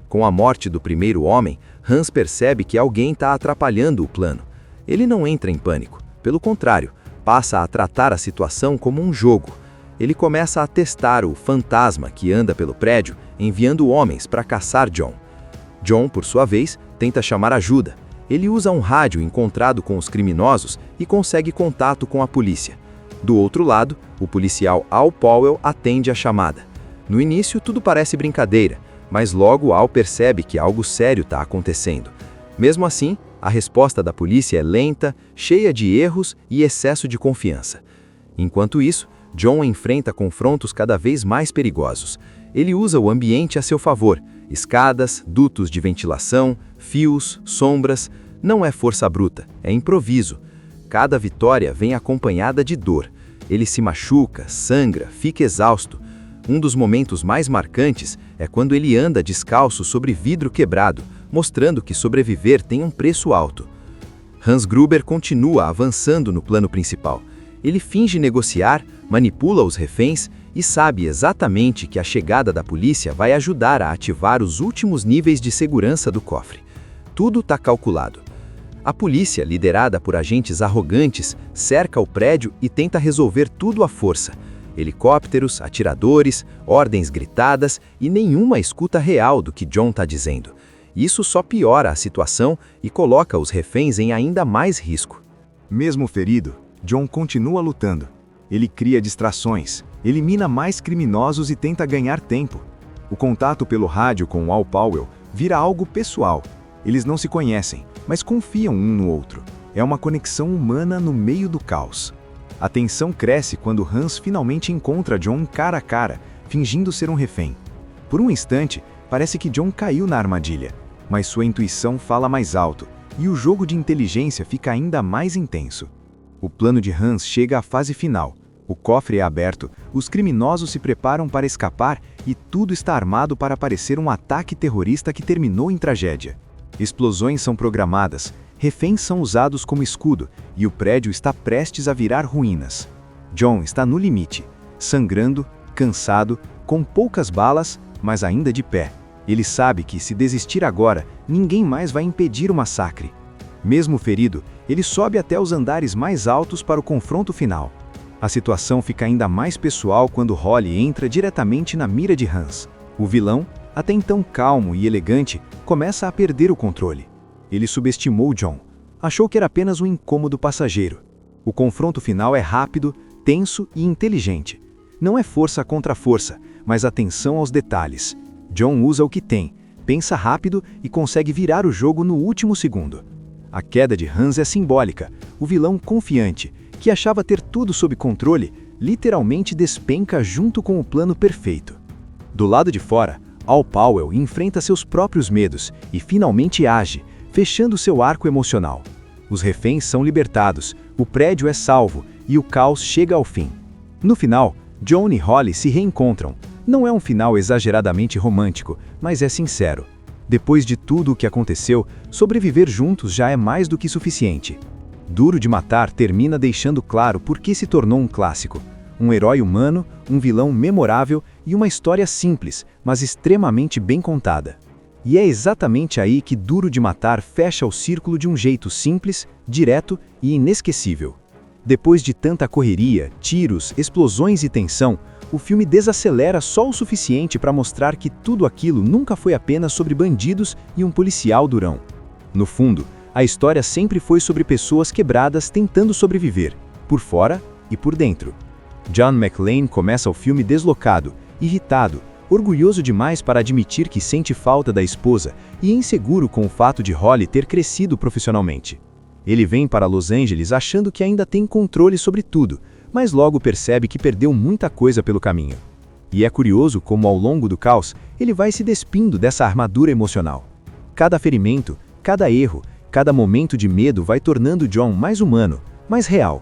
Com a morte do primeiro homem, Hans percebe que alguém está atrapalhando o plano. Ele não entra em pânico. Pelo contrário, passa a tratar a situação como um jogo. Ele começa a testar o fantasma que anda pelo prédio, enviando homens para caçar John. John, por sua vez, tenta chamar ajuda. Ele usa um rádio encontrado com os criminosos e consegue contato com a polícia. Do outro lado, o policial Al Powell atende a chamada. No início, tudo parece brincadeira, mas logo Al percebe que algo sério está acontecendo. Mesmo assim, a resposta da polícia é lenta, cheia de erros e excesso de confiança. Enquanto isso, John enfrenta confrontos cada vez mais perigosos. Ele usa o ambiente a seu favor: escadas, dutos de ventilação, fios, sombras. Não é força bruta, é improviso. Cada vitória vem acompanhada de dor. Ele se machuca, sangra, fica exausto. Um dos momentos mais marcantes é quando ele anda descalço sobre vidro quebrado, mostrando que sobreviver tem um preço alto. Hans Gruber continua avançando no plano principal. Ele finge negociar, manipula os reféns e sabe exatamente que a chegada da polícia vai ajudar a ativar os últimos níveis de segurança do cofre. Tudo está calculado. A polícia, liderada por agentes arrogantes, cerca o prédio e tenta resolver tudo à força. Helicópteros, atiradores, ordens gritadas e nenhuma escuta real do que John está dizendo. Isso só piora a situação e coloca os reféns em ainda mais risco. Mesmo ferido, John continua lutando. Ele cria distrações, elimina mais criminosos e tenta ganhar tempo. O contato pelo rádio com Al Powell vira algo pessoal. Eles não se conhecem, mas confiam um no outro. É uma conexão humana no meio do caos. A tensão cresce quando Hans finalmente encontra John cara a cara, fingindo ser um refém. Por um instante, parece que John caiu na armadilha, mas sua intuição fala mais alto, e o jogo de inteligência fica ainda mais intenso. O plano de Hans chega à fase final. O cofre é aberto, os criminosos se preparam para escapar e tudo está armado para parecer um ataque terrorista que terminou em tragédia. Explosões são programadas, reféns são usados como escudo e o prédio está prestes a virar ruínas. John está no limite, sangrando, cansado, com poucas balas mas ainda de pé. Ele sabe que, se desistir agora, ninguém mais vai impedir o massacre. Mesmo ferido, ele sobe até os andares mais altos para o confronto final. A situação fica ainda mais pessoal quando Holly entra diretamente na mira de Hans. O vilão, até então calmo e elegante, começa a perder o controle. Ele subestimou John. Achou que era apenas um incômodo passageiro. O confronto final é rápido, tenso e inteligente. Não é força contra força, mas atenção aos detalhes. John usa o que tem, pensa rápido e consegue virar o jogo no último segundo. A queda de Hans é simbólica. O vilão confiante, que achava ter tudo sob controle, literalmente despenca junto com o plano perfeito. Do lado de fora, Al Powell enfrenta seus próprios medos e finalmente age, fechando seu arco emocional. Os reféns são libertados, o prédio é salvo e o caos chega ao fim. No final, John e Holly se reencontram. Não é um final exageradamente romântico, mas é sincero. Depois de tudo o que aconteceu, sobreviver juntos já é mais do que suficiente. Duro de Matar termina deixando claro por que se tornou um clássico. Um herói humano, um vilão memorável e uma história simples, mas extremamente bem contada. E é exatamente aí que Duro de Matar fecha o círculo de um jeito simples, direto e inesquecível. Depois de tanta correria, tiros, explosões e tensão, o filme desacelera só o suficiente para mostrar que tudo aquilo nunca foi apenas sobre bandidos e um policial durão. No fundo, a história sempre foi sobre pessoas quebradas tentando sobreviver, por fora e por dentro. John McClane começa o filme deslocado, irritado, orgulhoso demais para admitir que sente falta da esposa e inseguro com o fato de Holly ter crescido profissionalmente. Ele vem para Los Angeles achando que ainda tem controle sobre tudo, mas logo percebe que perdeu muita coisa pelo caminho. E é curioso como, ao longo do caos, ele vai se despindo dessa armadura emocional. Cada ferimento, cada erro, cada momento de medo vai tornando John mais humano, mais real.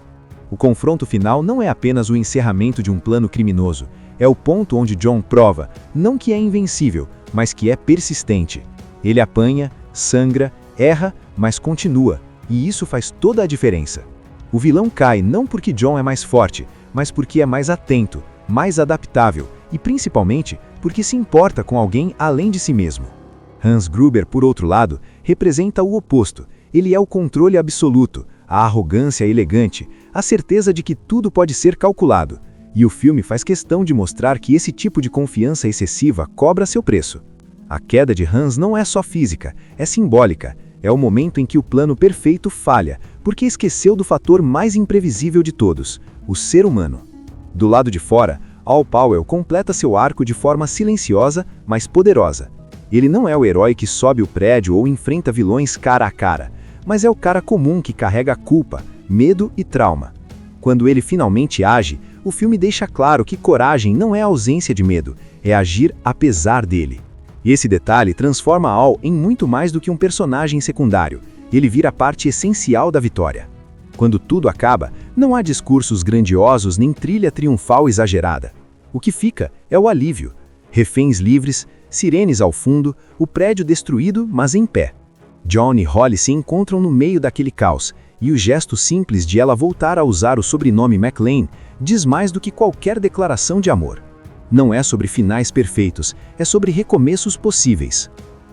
O confronto final não é apenas o encerramento de um plano criminoso, é o ponto onde John prova, não que é invencível, mas que é persistente. Ele apanha, sangra, erra, mas continua, e isso faz toda a diferença. O vilão cai não porque John é mais forte, mas porque é mais atento, mais adaptável e, principalmente, porque se importa com alguém além de si mesmo. Hans Gruber, por outro lado, representa o oposto. Ele é o controle absoluto, a arrogância elegante, a certeza de que tudo pode ser calculado. E o filme faz questão de mostrar que esse tipo de confiança excessiva cobra seu preço. A queda de Hans não é só física, é simbólica. É o momento em que o plano perfeito falha, porque esqueceu do fator mais imprevisível de todos, o ser humano. Do lado de fora, Al Powell completa seu arco de forma silenciosa, mas poderosa. Ele não é o herói que sobe o prédio ou enfrenta vilões cara a cara, mas é o cara comum que carrega culpa, medo e trauma. Quando ele finalmente age, o filme deixa claro que coragem não é ausência de medo, é agir apesar dele. E esse detalhe transforma Al em muito mais do que um personagem secundário. Ele vira parte essencial da vitória. Quando tudo acaba, não há discursos grandiosos nem trilha triunfal exagerada. O que fica é o alívio. Reféns livres, sirenes ao fundo, o prédio destruído, mas em pé. John e Holly se encontram no meio daquele caos, e o gesto simples de ela voltar a usar o sobrenome McClane diz mais do que qualquer declaração de amor. Não é sobre finais perfeitos, é sobre recomeços possíveis.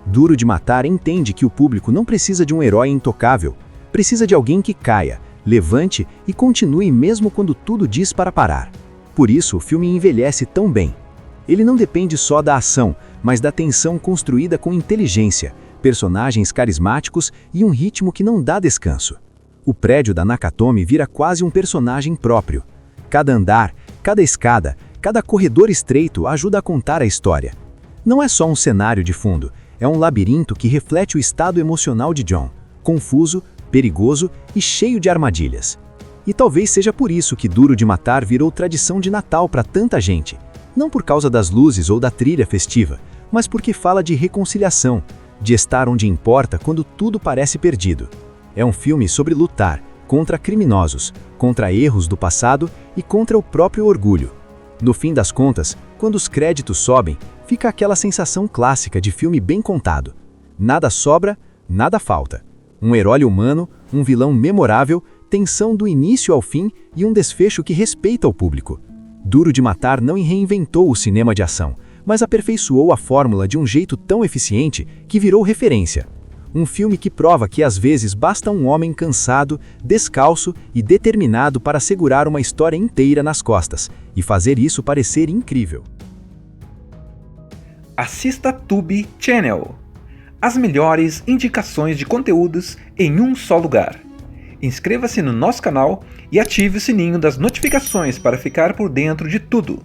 Duro de Matar entende que o público não precisa de um herói intocável, precisa de alguém que caia, levante e continue mesmo quando tudo diz para parar. Por isso, o filme envelhece tão bem. Ele não depende só da ação, mas da tensão construída com inteligência, personagens carismáticos e um ritmo que não dá descanso. O prédio da Nakatomi vira quase um personagem próprio. Cada andar, cada escada, cada corredor estreito ajuda a contar a história. Não é só um cenário de fundo, é um labirinto que reflete o estado emocional de John, confuso, perigoso e cheio de armadilhas. E talvez seja por isso que Duro de Matar virou tradição de Natal para tanta gente. Não por causa das luzes ou da trilha festiva, mas porque fala de reconciliação, de estar onde importa quando tudo parece perdido. É um filme sobre lutar contra criminosos, contra erros do passado e contra o próprio orgulho. No fim das contas, quando os créditos sobem, fica aquela sensação clássica de filme bem contado. Nada sobra, nada falta. Um herói humano, um vilão memorável, tensão do início ao fim e um desfecho que respeita o público. Duro de Matar não reinventou o cinema de ação, mas aperfeiçoou a fórmula de um jeito tão eficiente que virou referência. Um filme que prova que às vezes basta um homem cansado, descalço e determinado para segurar uma história inteira nas costas e fazer isso parecer incrível. Assista Tubi Channel. As melhores indicações de conteúdos em um só lugar. Inscreva-se no nosso canal e ative o sininho das notificações para ficar por dentro de tudo.